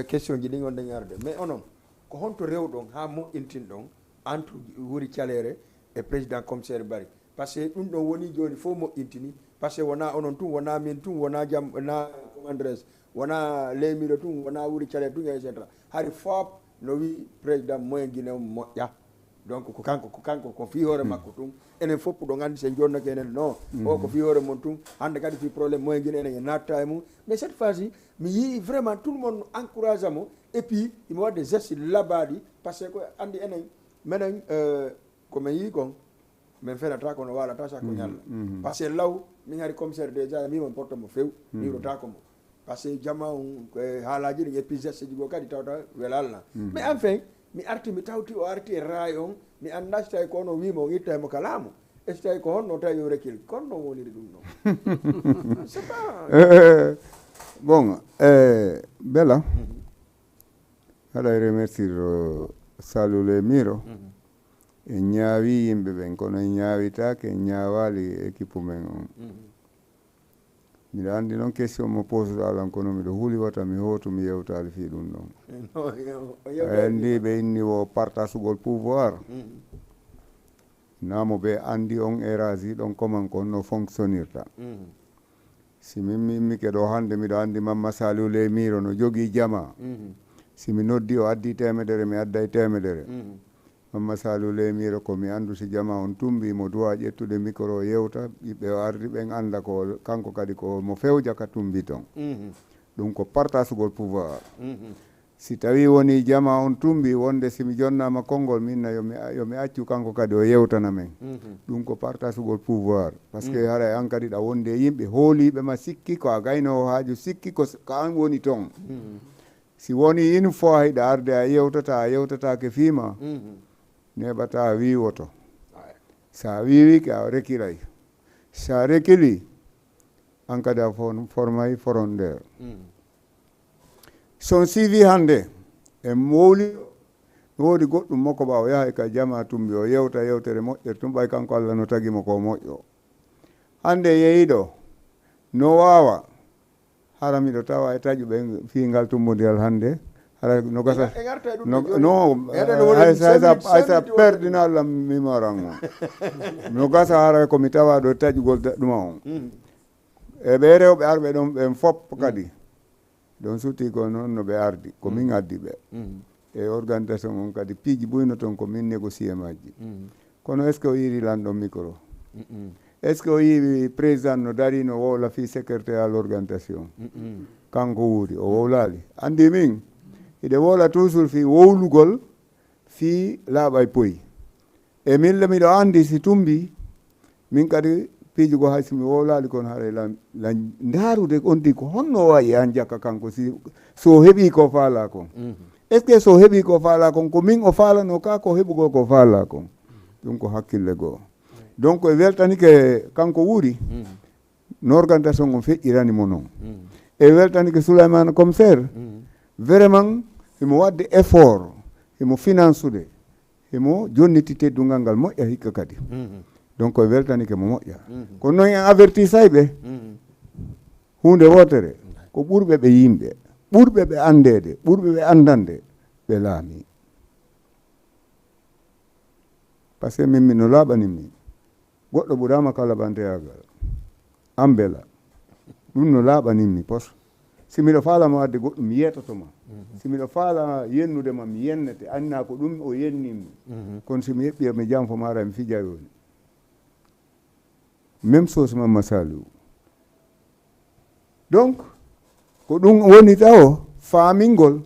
question ji ɗi gonɗen arde mais onon ko honto rewɗon ha moƴƴintin ɗon entre wuri calere e président commissaire Bari par ce que ɗum ɗon woni joni fof moƴƴintini par ce que wona onon tun wona min tun wona jam wona commandres wona leemiro tun wona wuri cale tun et cetera hari fop no wi président moyen guinée moƴƴa donc ko kanko ko fi hoore makko tun enen fof ɗo gandi sen jonnake enen non o ko fi hoore mon tun hande kadi fi probléme moyen guinée enen e natta e mum mais cette fois ci mi yii vraiment tout le monde encourage mo et puis imo wadde geste labaɗi par ce que ko andi enen minen komin yii kon min fenata kono walata sa ko ñalla par ce que law min ari commissaire déjà mimon porte mo few miwrotako mo par ce que jama haalaji ɗi et puis geste ji go kadi tawta welalna mais enfin mi arti mi tawti o arti e raay on mi annda so tawi ko ono wimo o itta mo kalamu e so tawi ko honno tawi yo recul kono non woniri ɗum noon c'est pas bon bella haɗa remercier salule miro e ñaawi yimɓe ɓen kono e ñaawitake e ñaawali équipe men on miɗa anndi noon question mo posuɗalan kono miɗo huliwata mi hootu mi yewtali fi ɗum ɗon anndi ɓe inni o partasugol pouvoir namo ɓe anndi on éragi ɗon comment kon no fonctionnirta si min mi immike ɗo hannde miɗo anndi mamma saliou ley miro no jogii jama si mi noddi o addi temedere mi adday temedere mamma saliou ley miro ko mi anndu si jama on tumbi mo duwa ƴettude micro o yewta ɓiɓɓe o ardi ɓen annda ko kanko kadi ko mo fewja ka tumbi ton ɗum ko partasugol pouvoir si tawi woni jama on tumbi wonde simi jonnama konngol minna yomi accu kanko kadi o yewtana men ɗum ko partasugol pouvoir par ce que haɗa an kadi ɗa wonde yimɓe hooliɓe ma sikki ko a gaynowo haaju sikki ko an woni ton si woni une fois hiɗa arde a yewtatake fiima neɓata wiwoto sa wiwike a rekiray sa rekili an kadi a formay foron nder son suivi hannde e mowli mi woodi goɗɗum makko ɓa o yaha ka jama tumbi o yewta yewtere moƴƴere tum ɓay kanko Allah no tagimo ko moƴƴo hannde yeyiɗo no wawa hara miɗo tawa e taƴu ɓe fiingal tumbodiyal hannde hara no gasa non haysa perdinalla mimaran o no gasa hara komi tawa ɗo taƴugol ɗuma on e ɓe rewɓe arɓe ɗon ɓen fopp kadi ɗon sutti ko noon no ɓe ardi ko min addi ɓe e organisation on kadi piiji ɓuyno toon ko min négocié majji kono est ce que o yiri lanɗon micro est ce que o yi président no dari no wowla fi secrétaire à l'organisation kanko wuuri o wowlali andi min hiɗe wowla toujours fi wowlugol fi laaɓay poyi e min miɗo andi si tumbi min kadi piijugo hay somi wowlali kono haɗa la ndaarude on di ko honno wayi an jakka kanko si so heeɓi ko faala kon est ce que so heeɓi ko faala kon ko min o faalano ka ko heɓugol ko faala kon ɗum ko hakkille goo donc e weltanike kanko wuuri no organisation on feƴƴiranimo noon e weltanike Souleymane commissaire vraiment imo wadde effort imo financude imo jonniti teddungal ngal moƴƴa hikka kadi donc e weltanike mo moƴƴa kono noon en avertisay ɓe hunde wotere ko ɓurɓe ɓe yimɓe ɓurɓe ɓe andede ɓurɓe ɓe andande ɓe laami par ce que min no laaɓanimi goɗɗo ɓurama kala banteyagal ambela ɗum no laaɓaninmi pos si miɗo faalama wadde goɗɗum mi yetatoma si miɗo faala yennudema mi yennete anna ko ɗum o yennimmi kono si mi heɓɓi mi jam fo mara mi fija yoni même chose mamma saliou donc ko ɗum woni taw faamingol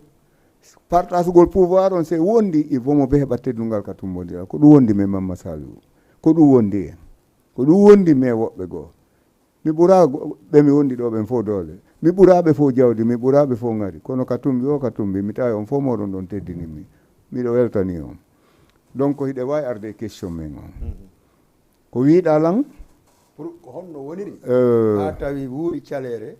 partasugol pouvoir on se wondi il faut mo ɓe heɓa teddungal ka tumbodira ko ɗum wondi men mamma saliou ko ɗum wondi en ko ɗum wondi me woɓɓe goo mi ɓura ɓe mi wondi ɗo ɓen fof doole mi ɓuraɓe fof jawdi mi ɓuraɓe fof ngari kono ka tumbi o ka tumbi mi tawi on fof moɗon ɗon teddinimi miɗo weltani on donc hiɗe wawi arde e question men on ko wiiɗa lan pour ko honno woniri ha tawi wuuri calere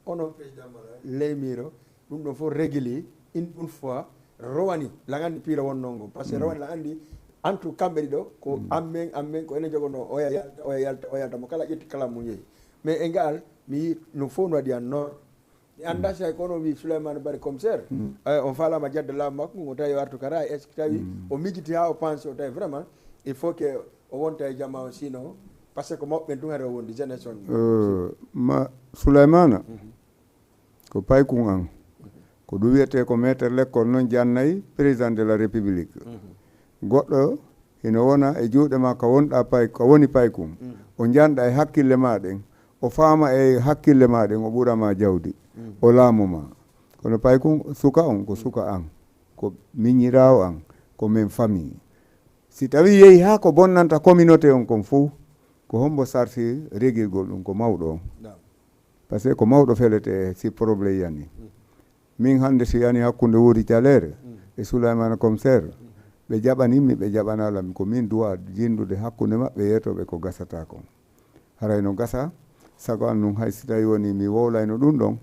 onon président mala leymiro ɗum ɗon fof réguli une fois rowani lagandi piira wonnol ngol par ce que rowani lagandi entre kamɓe ɗiɗo ko ammen ko enen jogono oya yalta mo kala ƴetti kala mum yeehi mais e ngal mi yi no fof no waɗi an nord mi annda si hay kono wi Souleymane Bari commissaire on falama jadde laamu makko o tawi o artu kara est ce que tawi o mijiti ha o pense o tawi vraiment il faut que o wonta e jamma o sinon par ce que moɓɓe ɗum hara wondi génération ma Souleymana ko paykun an ko ɗum wiyete ko maître l'école noon jannayi président de la république goɗɗo ina wona e juuɗe ma ko wonɗa ko woni paykum o janɗa e hakkille ma ɗen o faama e hakkille ma ɗen o ɓurama jawdi o laamu ma kono paykum suka on ko suka an ko miñirawo an ko min famille si tawi yeehi ha ko bonnanta communauté on kon fou ko hombo sarti reguirgol ɗum ko mawɗo on par ce que ko mawɗo felete si probléme yani min hande si yani hakkude Wuri Thialere e Souleymana Comsaire ɓe jaɓanimmi ɓe jaɓanalam ko min duwa jindude hakkude maɓɓe yetoɓe ko gasata kon harayno gasa sago an ɗum hay si tawi woni mi wowlayno ɗum ɗon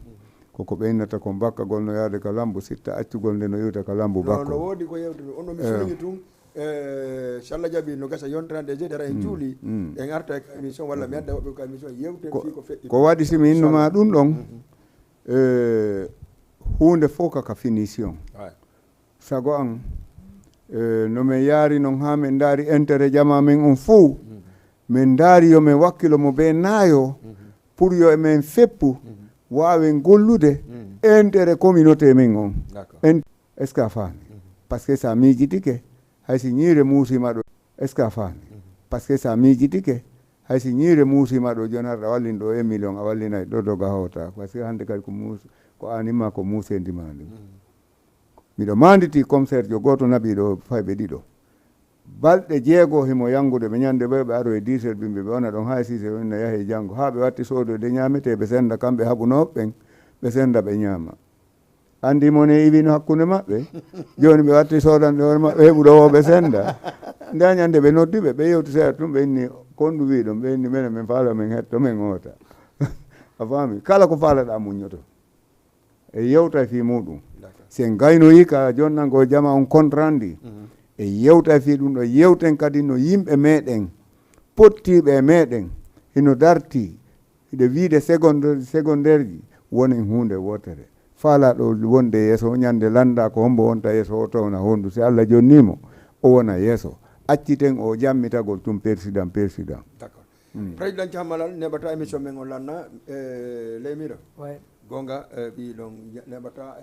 koko ɓeynata ko bakkagol no yaade ka lambu sitta accugol nde no yiwta ka lambu bakko no woodi ko yewtude on ɗo mi solini tun so Allah jaɓi no gasa yontrande jeedara en juuli en arta e émission walla mi adda woɓɓe ko émission yewten fi ko feƴƴi ko waɗi simi innuma ɗum ɗon hunde fof kaka finition sago an no min yaari noon ha min daari intérêt jama min on fou min daari yo min wakkilo mo ɓe naayo pour yo emin feppu wawen gollude intérêt communauté min on est ce que a faami par ce que sa miijitike haysi ñiire muusima ɗo est ce que a faami par ce que sa miijitike haysi ñiire muusima ɗo joni harɗa wallin ɗo 1 million a wallinayi ɗo doga hawta par ce que hande kadi ko anima ko muusendima ɗum miɗo manditi comsaire jo goto naɓiɗo fayɓe ɗiɗo balɗe 6 himo yangude ɓe ñande ɓe aro e 10 heures ɓimɓe ɓe wona ɗon ha 6 heures onna yahe janggo ha ɓe watti sodode ñamete ɓe senda kamɓe haɓunoɓe ɓen ɓe senda ɓe ñaama andi mon e iwino hakkude maɓɓe joni ɓe watti sodande hoore maɓɓe heɓuɗo o ɓe senda nde ñande ɓe noddiɓe ɓe yewti seeɗa tum ɓe inni konɗu wi ɗum ɓe inni minen min faala min hetto min oota a faami kala ko faalaɗa muñoto e yewta fi muɗum sen gaynoyi ka jonnango jama on contrandi e yewta fi ɗum ɗo yewten kadi no yimɓe meɗen pottiɓe e meɗen hino darti hiɗe wiide secondaire ji wonen hunde wotere faalaɗo wonde yeeso ñande landa ko hombo wonta yeeso o towna hondu si Allah jonnimo o wona yeeso acciten o jammitagol tum président d'accord président Thiamalal neɓata émission men o lanna leymira gonga ɓi ɗon neɓata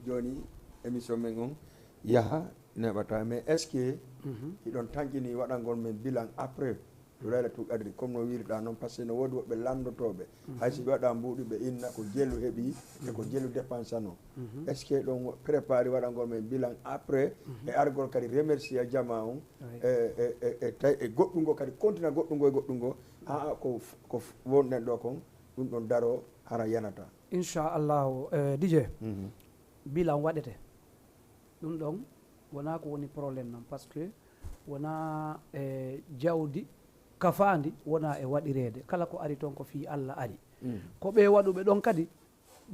joni émission men on yaha neɓata mais est ce que iɗon tankini waɗangol men bilan après layla tu adri comme no wirɗa noon par ce que no woodi woɓɓe landotoɓe haysi ɓe waɗa mbuuɗi ɓe inna ko jellu heeɓi e ko jellu dépense no est ce que ɗon préparé waɗangol men bilan après e argol kadi remercier jama on e tawi e goɗɗungo kadi continue goɗɗungo e goɗɗungo ha ko wonɗen ɗo kon ɗum ɗon daro hara yanata inchallahu DJ bilan waɗete ɗum ɗon wona ko woni probléme noon par ce que wona jawdi kafandi wona e waɗirede kala ko ari toon ko fi Allah ari ko ɓe waɗuɓe ɗon kadi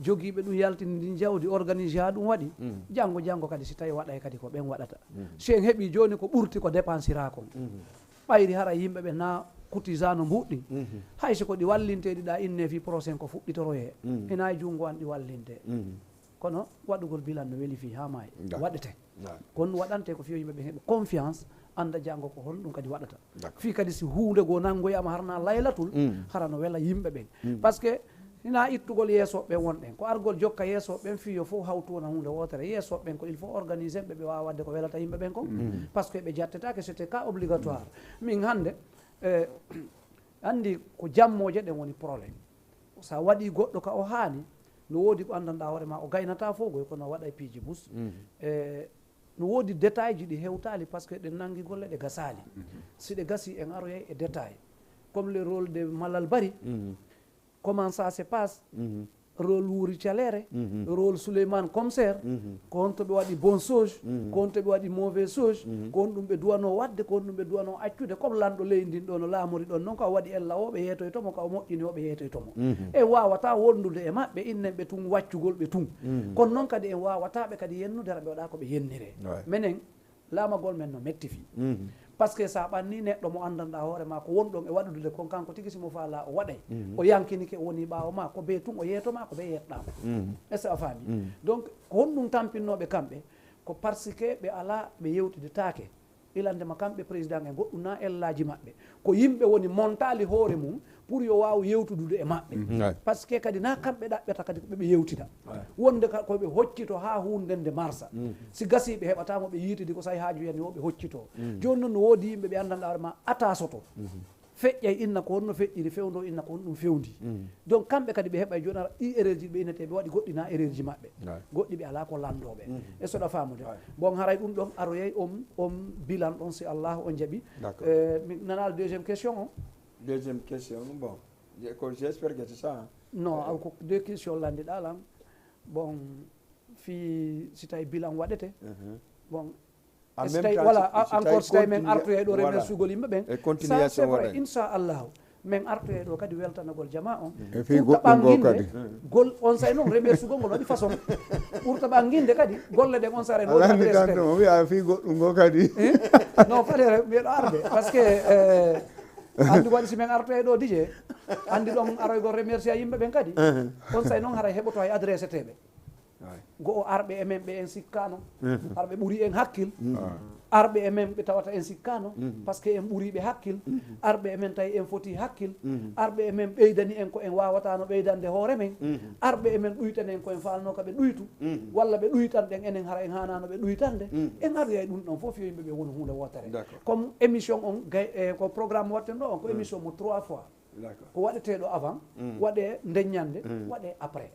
jogiiɓe ɗum yaltini ndin jawdi organisé ha ɗum waɗi janggo kadi si tawi waɗay kadi ko ɓen waɗata si en heeɓi joni ko ɓurti ko dépensera kon ɓayri hara yimɓe ɓe na cotisano mbuɗɗi hayso ko ɗi wallinteɗi ɗa inne fi prochain ko fuɗɗitoroye ena e junngo an ɗi wallinte kono waɗugol bilan no weeli fi ha maayi waɗete kono waɗante ko fiyo yimɓe ɓe heeɓe confiance anda janggo ko hon ɗum kadi waɗata fi kadi si hunde goo nangoyama harna laylatul hara no wela yimɓe ɓen par ce que hina ittugol yeesoɓe wonɗen ko argol jokka yeesoɓen fiyo fof hawtu wona hunde wotere yeesoɓen ko il faut organiser ɓe ɓe wawa wadde ko welata yimɓe ɓen kon par ce que ɓe jattetake c'était cas obligatoire min hande andi ko jammoje ɗen woni probléme sa waɗi goɗɗo ka o haani no woodi ko andanɗa hoorema o gaynata fof goy kono waɗa piiji bus no woodi détail ji ɗi hewtali par ce que ɗen nangi golle ɗe gasali si ɗe gasi en aroyay e détail comme le rôle de Malal Bari comment ça se passe rôle Wuri Thialere rôle Souleymane Comsaire ko on to ɓe waɗi bon chose ko on to ɓe waɗi mauvais chose ko on ɗum ɓe duwano wadde ko on ɗum ɓe duwano accude comme lanɗo leydi ndin ɗo no laamori ɗon noon ko a waɗi ella o ɓe yeetoytomo ko a moƴƴini o ɓe yeetoytomo e wawata wondude e maɓɓe innen ɓe tun waccugol ɓe tun kono noon kadi en wawataɓe kadi yennudera ɓe waɗa ko ɓe yennire minen laamagol men no metti fi par ce que sa ɓanni neɗɗo mo andanɗa hoorema ko wonɗon e waɗude kon kanko tigi simo faala o waɗay o yankinike o woni ɓaawo ma ko ɓe tun o yeetoma ko ɓe yetɗama est ce que a faami donc ko honɗum tampinnoɓe kamɓe ko par ce que ɓe ala ɓe yewtidetake ilandema kamɓe président e goɗɗum na ellaji maɓɓe ko yimɓe woni montali hoore mum pour yo waw yewtudude e maɓɓe par ce que kadi na kamɓe ɗaɓɓeta kadi ko ɓeɓe yewtida wonde koɓe hoccito ha hundende marsa si gasi ɓe heɓatamo ɓe yiitidi ko sahi haaju yen yoɓe hoccito joni noon no woodi yimɓe ɓe andanɗa hoore ma atasoto feƴƴay inna ko honno feƴƴiri fewdo inna ko honɗum fewndi donc kamɓe kadi ɓe heɓay joni ara ɗi erreur ji ɓe innete ɓe waɗi goɗɗi na erreur ji maɓɓe goɗɗi ɓe ala ko landoɓe e soɗa famude bon haray ɗum ɗon aroyey on bilan ɗon si Allah on jaaɓi mi nanal deuxième question o deuxième question bon j'espère que c'est ça non ko deux questions landiɗa lan bon fi si tawi bilan waɗete bon so tawi voilà encore so tawi men artoye ɗo remerciugol yimɓe ɓen ça c'est vrai inchallahu min artoye ɗo kadi weltanagol jama on ɓurta ɓanginde gol on say noon remerciugol ngol waɗi façon ɓurta ɓanginde kadi golle ɗen on sare o wiya fi goɗɗum ngo kadi non fadere mbiyeɗo arde par ce que andi waɗi simin artoye ɗo dije andi ɗon aroygol remercie a yimɓe ɓen kadi on say noon haray heɓoto hay adresse teɓe go o arɓe e men ɓe en sikkano arɓe ɓuuri en hakkil arɓe e men ɓe tawata en sikkano par ce que en ɓuuriɓe hakkil arɓe e men tawi en foti hakkil arɓe e men ɓeydani en ko en wawatano ɓeydande hoore men arɓe e men ɗuytan en koyen falno ka ɓe ɗuytu walla ɓe ɗuytan ɗen enen hara en hanano ɓe ɗuytande en aroyay ɗum ɗon foof yo yimɓe ɓe woni hunde wotere comme émission on ko programme watten ɗo on ko émission mo 3 fois ko waɗeteɗo avant waɗe ndeññande waɗe après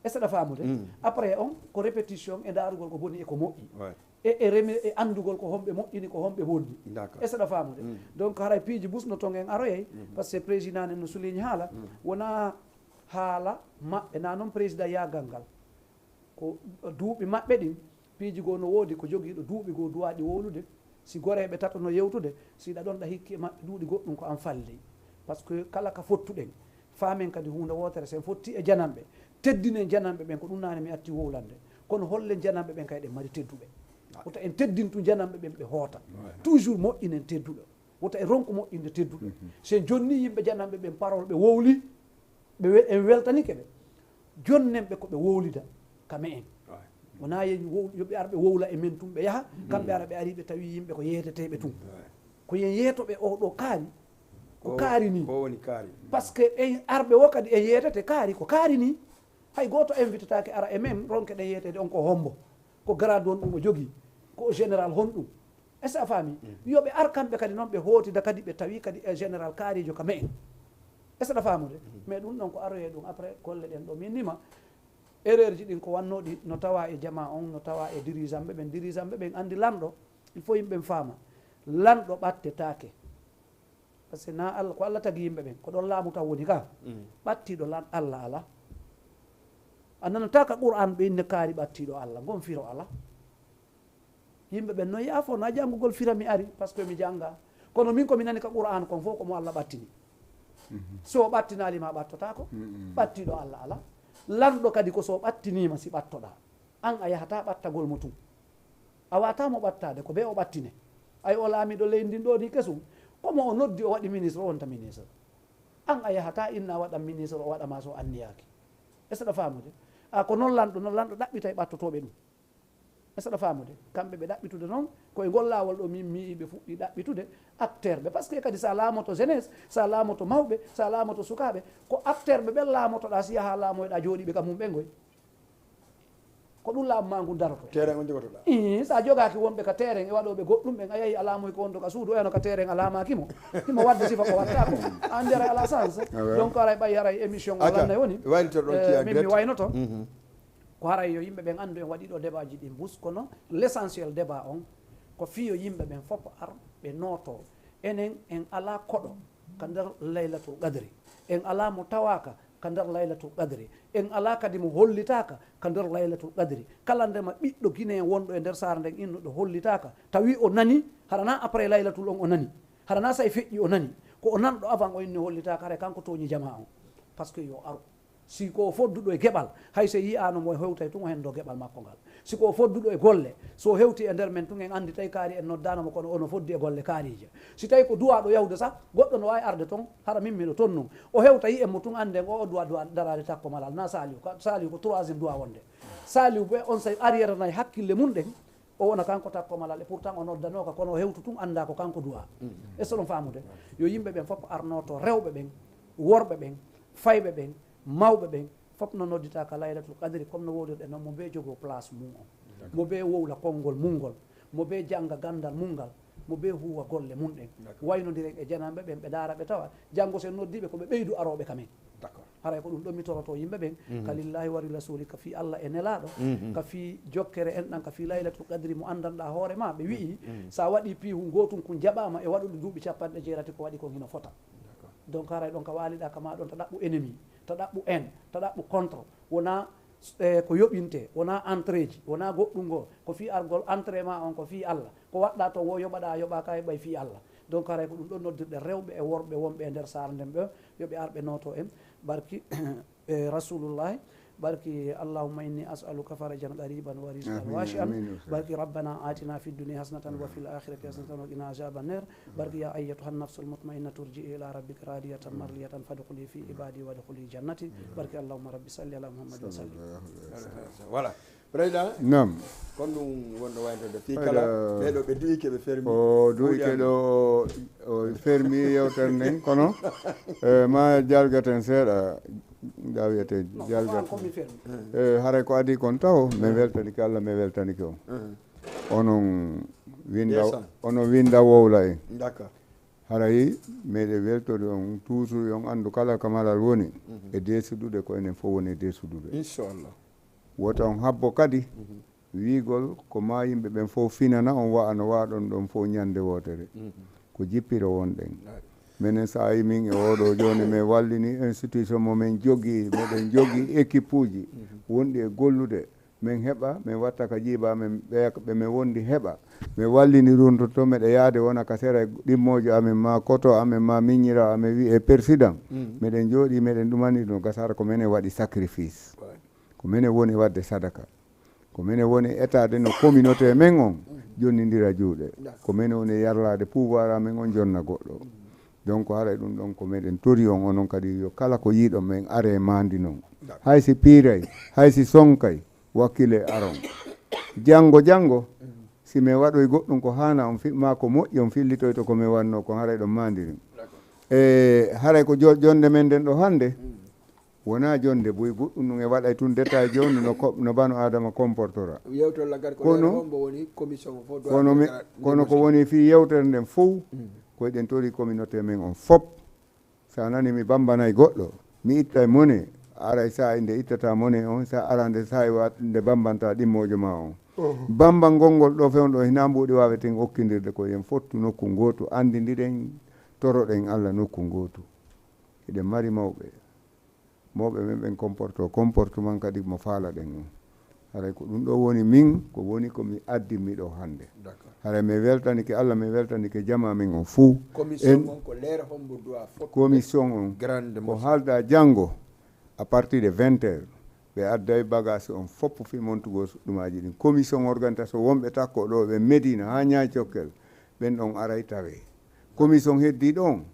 est ce que ɗa famude après on ko répétition e darugol ko boni eko moƴƴi e andugol ko homɓe moƴƴini ko homɓe bonni est ce que ɗa famude donc haray piiji busno ton en aroyey par ce que président en no souligne haala wona haala maɓɓe na noon président yagal ngal ko duuɓi maɓɓe ɗin piiji goo no woodi ko joguiɗo duuɓi goo duwaɗi wowlude si goreɓe tata no yewtude siɗa ɗon ɗa hikki e maɓɓe duuɗi goɗɗum ko an falli par ce que kala ka fottuɗen faamen kadi hunde wotere sen fotti e jananɓe teddinen jananɓe ɓen ko ɗum nane mi atti wowlande kono holle jananɓe ɓen kay ɗen mari tedduɓe wota en teddintu jananɓe ɓen ɓe hoota toujours moƴƴinen tedduɗo wota en ronku moƴƴinde tedduɗo sen jonni yimɓe jananɓe ɓen parole ɓe wowli en weltanike ɓe jonnen ɓe koɓe wowlida kame en wona yoɓe arɓe wowla e men tum ɓe yaaha kamɓe ara ɓe ari ɓe tawi yimɓe ko yeeteteɓe tum ko yen yeetoɓe oɗo kaari ko kaari ni par ce que en arɓe wo kadi en yeetete kaari ko kaari ni hay goto invité take ara e men ronke ɗen yeetede on ko hombo ko grade on ɗum o jogui ko général honɗum est ce que a faami yoɓe ar kamɓe kadi noon ɓe hootida kadi ɓe tawi kadi e général kaarijo kame en est ce que ɗa famude mais ɗum ɗon ko aroye ɗum après golle ɗen ɗo min nima erreur ji ɗin ko wannoɗi no tawa e jama on no tawa e dirigeant ɓe ɓen andi lanɗo il faut yimɓe faama lanɗo ɓattetake par ce que na Allah ko Allah tagi yimɓe ɓen ko ɗon laamu taw woni ka ɓattiɗo Allah ala a nanata ka qur'an ɓe inne kaari ɓattiɗo Allah gon firo ala yimɓe ɓen no yaafo na janngugol fira mi ari par ce que mi jannga kono min komi nani ka qur'an kon fof komo Allah ɓattini so ɓattinalima ɓattotako ɓattiɗo Allah ala lanɗo kadi ko so ɓattinima si ɓattoɗa an a yahata ɓattagol mo tum a watamo ɓattade ko ɓe o ɓattine ay o laamiɗo leydi ɗo ni kesum komo o noddi o waɗi ministre o wonta ministre an a yahata inna waɗan ministre o waɗama so anniyaki est ce que ɗa famude ko noon lanɗo ɗaɓɓita e ɓattotoɓe ɗum est ce que ɗa famude kamɓe ɓe ɗaɓɓitude noon koye ngol lawol ɗo min miiɓe fuɗɗi ɗaɓɓitude acteur ɓe par ce que kadi sa laamoto jeunesse sa laamoto mawɓe sa laamoto sukaɓe ko acteur ɓe ɓen laamotoɗa si yaha laamoyɗa jooɗiɓe kam mum ɓengoy ko ɗum laamu ma ngu daroto terrain o jogotoɗa sa jogaki wonɓe ka terrain e waɗoɓe goɗɗum ɓen a yeehi a laamoy ko wonto ka suudu oyano ka terrain a laamakimo himo wadde sifa ko watta ko andi ara ala sens donc aray ɓay aray émission o lannay woni min mi waynoto ko haray yo yimɓe ɓen andu en waɗiɗo débat ji ɗi bus kono l' essentiel débat on ko fiyo yimɓe ɓen fof ar ɓe nooto enen en ala koɗo ka nder laylatul qadri en ala mo tawaka ka nder laylatul qadri en ala kadi mo hollitaka ka nder laylatul qadri kala ndema ɓiɗɗo guinéen wonɗo e nder sara nden innuɗo hollitaka tawi o nani harana après laylatul on o nani harana say feƴƴi o nani ko o nanɗo avant o inni hollitaka hara kanko toñi jama on par ce que yo aru si ko fodduɗo e geɓal hay so yiyano mo hewtay tun o hen do geɓal makko ngal si ko fodduɗo e golle so hewti e nder men tun en andi tawi kaari en noddanamo kono ono foddi e golle kaarije si tawi ko duwaɗo yawde sah goɗɗo no wawi arde toon hara min miɗo toon nun o hewta yi en mo tun ande o duwa darade takko malal na saliw ko troisiéme duwa wonde saliw ɓe on say arriére nayi hakkille mum ɗen o wona kanko takkomalal e pourtant o noddanoka kono o hewtu tun anda ko kanko duwa est ce que ɗon famude yo yimɓe ɓen fof arnoto rewɓe ɓen worɓe ɓen fayɓe ɓen mawɓe ɓen fof no noddita ka laylatul qadri comme no wowdirɗe noon mo be jogo place mum o mo be wowla konngol mungol mo be jangga gandal mungal mo be huwa golle mum ɗen waynodiren e janamɓe ɓen ɓe daara ɓe tawa janggo sen noddiɓe koɓe ɓeydu aroɓe kamen haray ko ɗum ɗon mi toroto yimɓe ɓen ka lillahi wa rasuli ka fi Allah e nelaɗo ka fi jokkere en ɗan ka fi laylatul qadri mo andanɗa hoore ma ɓe wi'i sa waɗi piihu gotum ko jaɓama e waɗuɗo duuɓi jeetati ko waɗi ko hino fota donc haray ɗon ka waliɗa kama ɗon ta ɗaɓɓu ennemi ta ɗaɓɓu en ta ɗaɓɓu contre wona ko yoɓinte wona entrée ji wona goɗɗum ngo ko fi argol entrée ma on ko fi Allah ko waɗɗa to wo yoɓaɗa yoɓa ka ɓay fi Allah donc haray ko ɗum ɗon noddirɗe rewɓe e worɓe wonɓe e nder sare nden ɓe yoɓe arɓe noto en barki rasulullahi barki allahumma inni as'aluka farajan qariban wa rizqan wasi'an barki rabbana atina fid dunya hasanatan wa fil akhirati hasanatan wa qina azaban nar barki ya ayyatuha an-nafsul mutma'innatu irji'i ila rabbika radiyatan mardiyatan fadkhuli fi ibadi wa dkhuli jannati barki allahumma rabbi salli ala muhammad wa sallim voilà président nam kon ɗum wonɗo waytode fi kala ɓeɗo ɓe duuyike ɓe fermi o duuyike ɗo o fermi yewtere nden kono ma jalgaten seeɗa da wiyete jalgat haray ko adi kon taw mi weltanike Allah mi weltanike o onon winda wowla en d'accord haray meɗe weltode on toujours on andu kala kamalal woni e desuɗuɗe ko enen fof woni desuɗuɓe inchallah wota on habbo kadi wiigol ko ma yimɓe ɓen fof finana on wa'ano waɗon ɗon fof ñande wotere ko jippiro wonɗen minen sa yi min e oɗo joni min wallini institution mo min jogui meɗen jogui équipe uji wonɗi e gollude min heɓa min watta ka jiiba min ɓe min wondi heɓa mi wallini ɗum to meɗe yaade wona ka sera ɗimmojo amin ma koto amin ma miññira amin wi e président meɗen jooɗi meɗen ɗumani ɗum gasara ko minen waɗi sacrifice ko minen woni wadde sadaka ko minen woni étade no communauté men on jonnidira juuɗe ko minen woni yarlade pouvoir amin on jonna goɗɗo donc haray ɗum ɗon ko meɗen tori on onon kadi yo kala ko yiiɗo men are mandi noon haysi piiray haysi sonkay wakkile aron janggo si min waɗoy goɗɗum ko hana on ma ko moƴƴi on fillitoy to komin wanno ko haray ɗon mandiri e haray ko jonde men nden ɗo hande wona jonde boy goɗɗum ɗum e waɗay tun détail joni no bano adama comportora kono ko woni fi yewtere nden fof koyɗen tori communauté men on fop sa nani mi bambanay goɗɗo mi ittay mone aray sa nde ittata mone on sa arande sa nde bambanta ɗimmojo ma on bambal ngolngol ɗo fewɗo hina mbuɗi waweten okkidirde ko yen fottu nokku gotu andidiɗen toroɗen Allah nokku gotu eɗen mari mawɓe men ɓen comportement kadi mo faala ɗen on haray ko ɗum ɗo woni min ko woni komi addimi ɗo hande haray mi weltanike Allah mi weltanike jama min on fuu commission on ko haalda janggo à partir de 20 heures ɓe adday bagage on foppo fi montugo ɗumaji ɗin commission organisation wonɓe takko ɗo ɓe Medina ha Ñaay Cokkel ɓen ɗon aray tawe commission heddi ɗon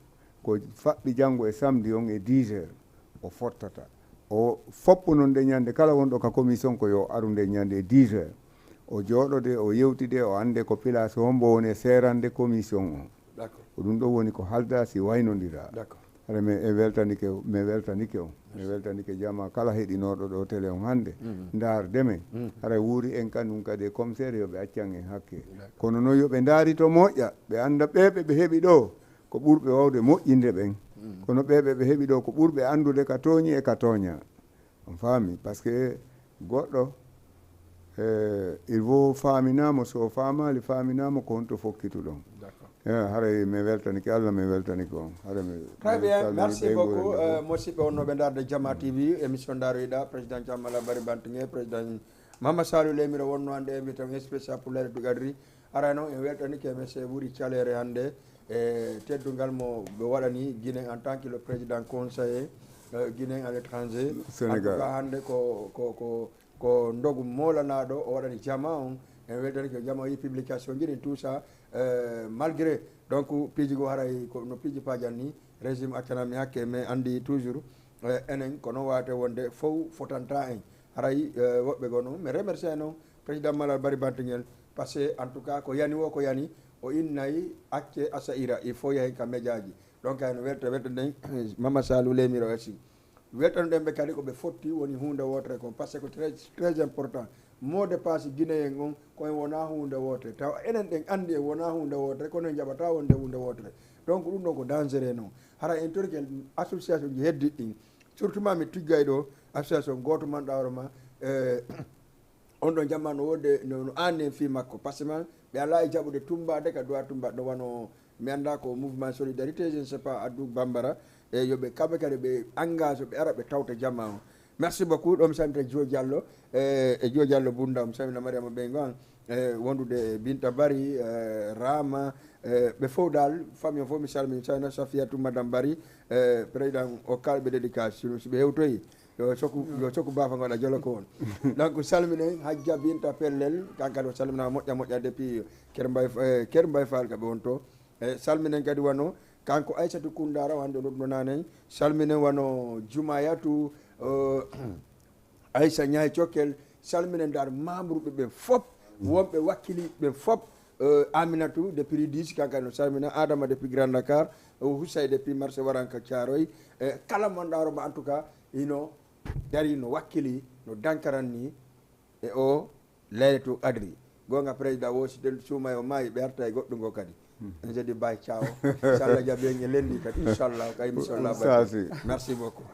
ko faɓɓi janggo e samedi on e 10 heures o fottata o foppu noon nde ñande kala wonɗo ka commission ko yo aru nde ñande e 10 heures o jooɗode o yewtide o ande ko place hombo woni serande commission on ko ɗum ɗo woni ko halda si waynodira hara mi weltanike mi weltanike jama kala heɗinoɗo ɗo télé on hande darde men hara wuuri en kanum kadi commissaire yoɓe accan en hakke kono noon yoɓe daari to moƴƴa ɓe anda ɓeɓe ɓe heeɓi ɗo ko ɓurɓe wawde moƴƴinde ɓen kono ɓeɓe ɓe heeɓi ɗo ko ɓurɓe andude ka tooñi e ka tooña on faami par ce que goɗɗo il faut faaminamo so faamali faaminamo ko honto fokkituɗon haray mi weltanike Allah mi weltanike on très bien merci beaucoup musidɓe wonnoɓe darde Jama TV émission daroyiɗa président Jammala Bari Bantingue président Mama Salou Lemire wonno hannde invité spécial pour l'aide du gadri ara noon en weltanike monsieur Ɓuri Thialere hannde e teddugal mo ɓe waɗani Guinée en tant que le président conseiller Guinée à l'étranger Sénégal hannde ko ndogu molanaɗo o waɗani jama on en weltanike jama yi publication jiɗi tout ça malgré donc piiji go haray no piiji pajan ni régime accanami hakke mais andi toujours enen ko noon wawate wonde fof fotanta en haray woɓɓe go noon mi remercie noon président Malal Bari Bantinguel par ce que en tout cas ko yani ko yani o innayi acce asaira il faut yahen ka médiaji donc hayno welta nden Mama Salou lemiro aussi weltanoɗen ɓe kadi koɓe fotti woni hunde wotere ko par ce que très important mot de passe guinéen on koye wona hunde wotere taw enen ɗen andi e wona hunde wotere kono en jaɓata wonde hunde wotere donc ɗum ɗon ko dangereux noon hara en torkel association ji heddiɗ ɗin surtout ma mi tiggay ɗo association goto man ɗawroma on ɗon jamma no wodde no anni en fi makko par ce que ɓe ala e jaɓude tumbade ka dowa tumbade ɗo wano mi anda ko mouvement solidarité je ne sais pas Adou Bambara e yoɓe kamɓe kadi ɓe engage ɓe ara ɓe tawta jamma o merci beaucoup ɗo mi saminta Dio Diallo e Dio Diallo Bunda mi samina Mariama Ɓeygo wondude Binta Bari Rama ɓe fof dal famille o fof mi salmini samina Safiatou Madame Bari président o kalɓe dédication so ɓe hewtoyi yo sokku bafa ngoɗa jolo ko on donc salminen Hadja Binta Pellel kankadi o salminama moƴƴa depuis Ker Mbaye Fall kaɓe won to salminen kadi wano kanko Aissatou Koundara wande ɗum nanen salminen wano Jumayatu Aissa Ñaay Cokkel salminen dar membre ɓe fop wonɓe wakkiliɓe fop Aminatou depuis 10 kankadi no salmina Adama depuis Grand Dakar Houssay depuis marché Waranka Thiaroye kala mon ɗaroba en tout cas ino dari no wakkili no dankaranni e o laylatou adri gonga président wosiden suuma o maayi ɓe arta e goɗɗo ngo kadi en jadi bay ciao inchallah jaaɓi en e lendi kadi inchallah kay inchallah merci beaucoup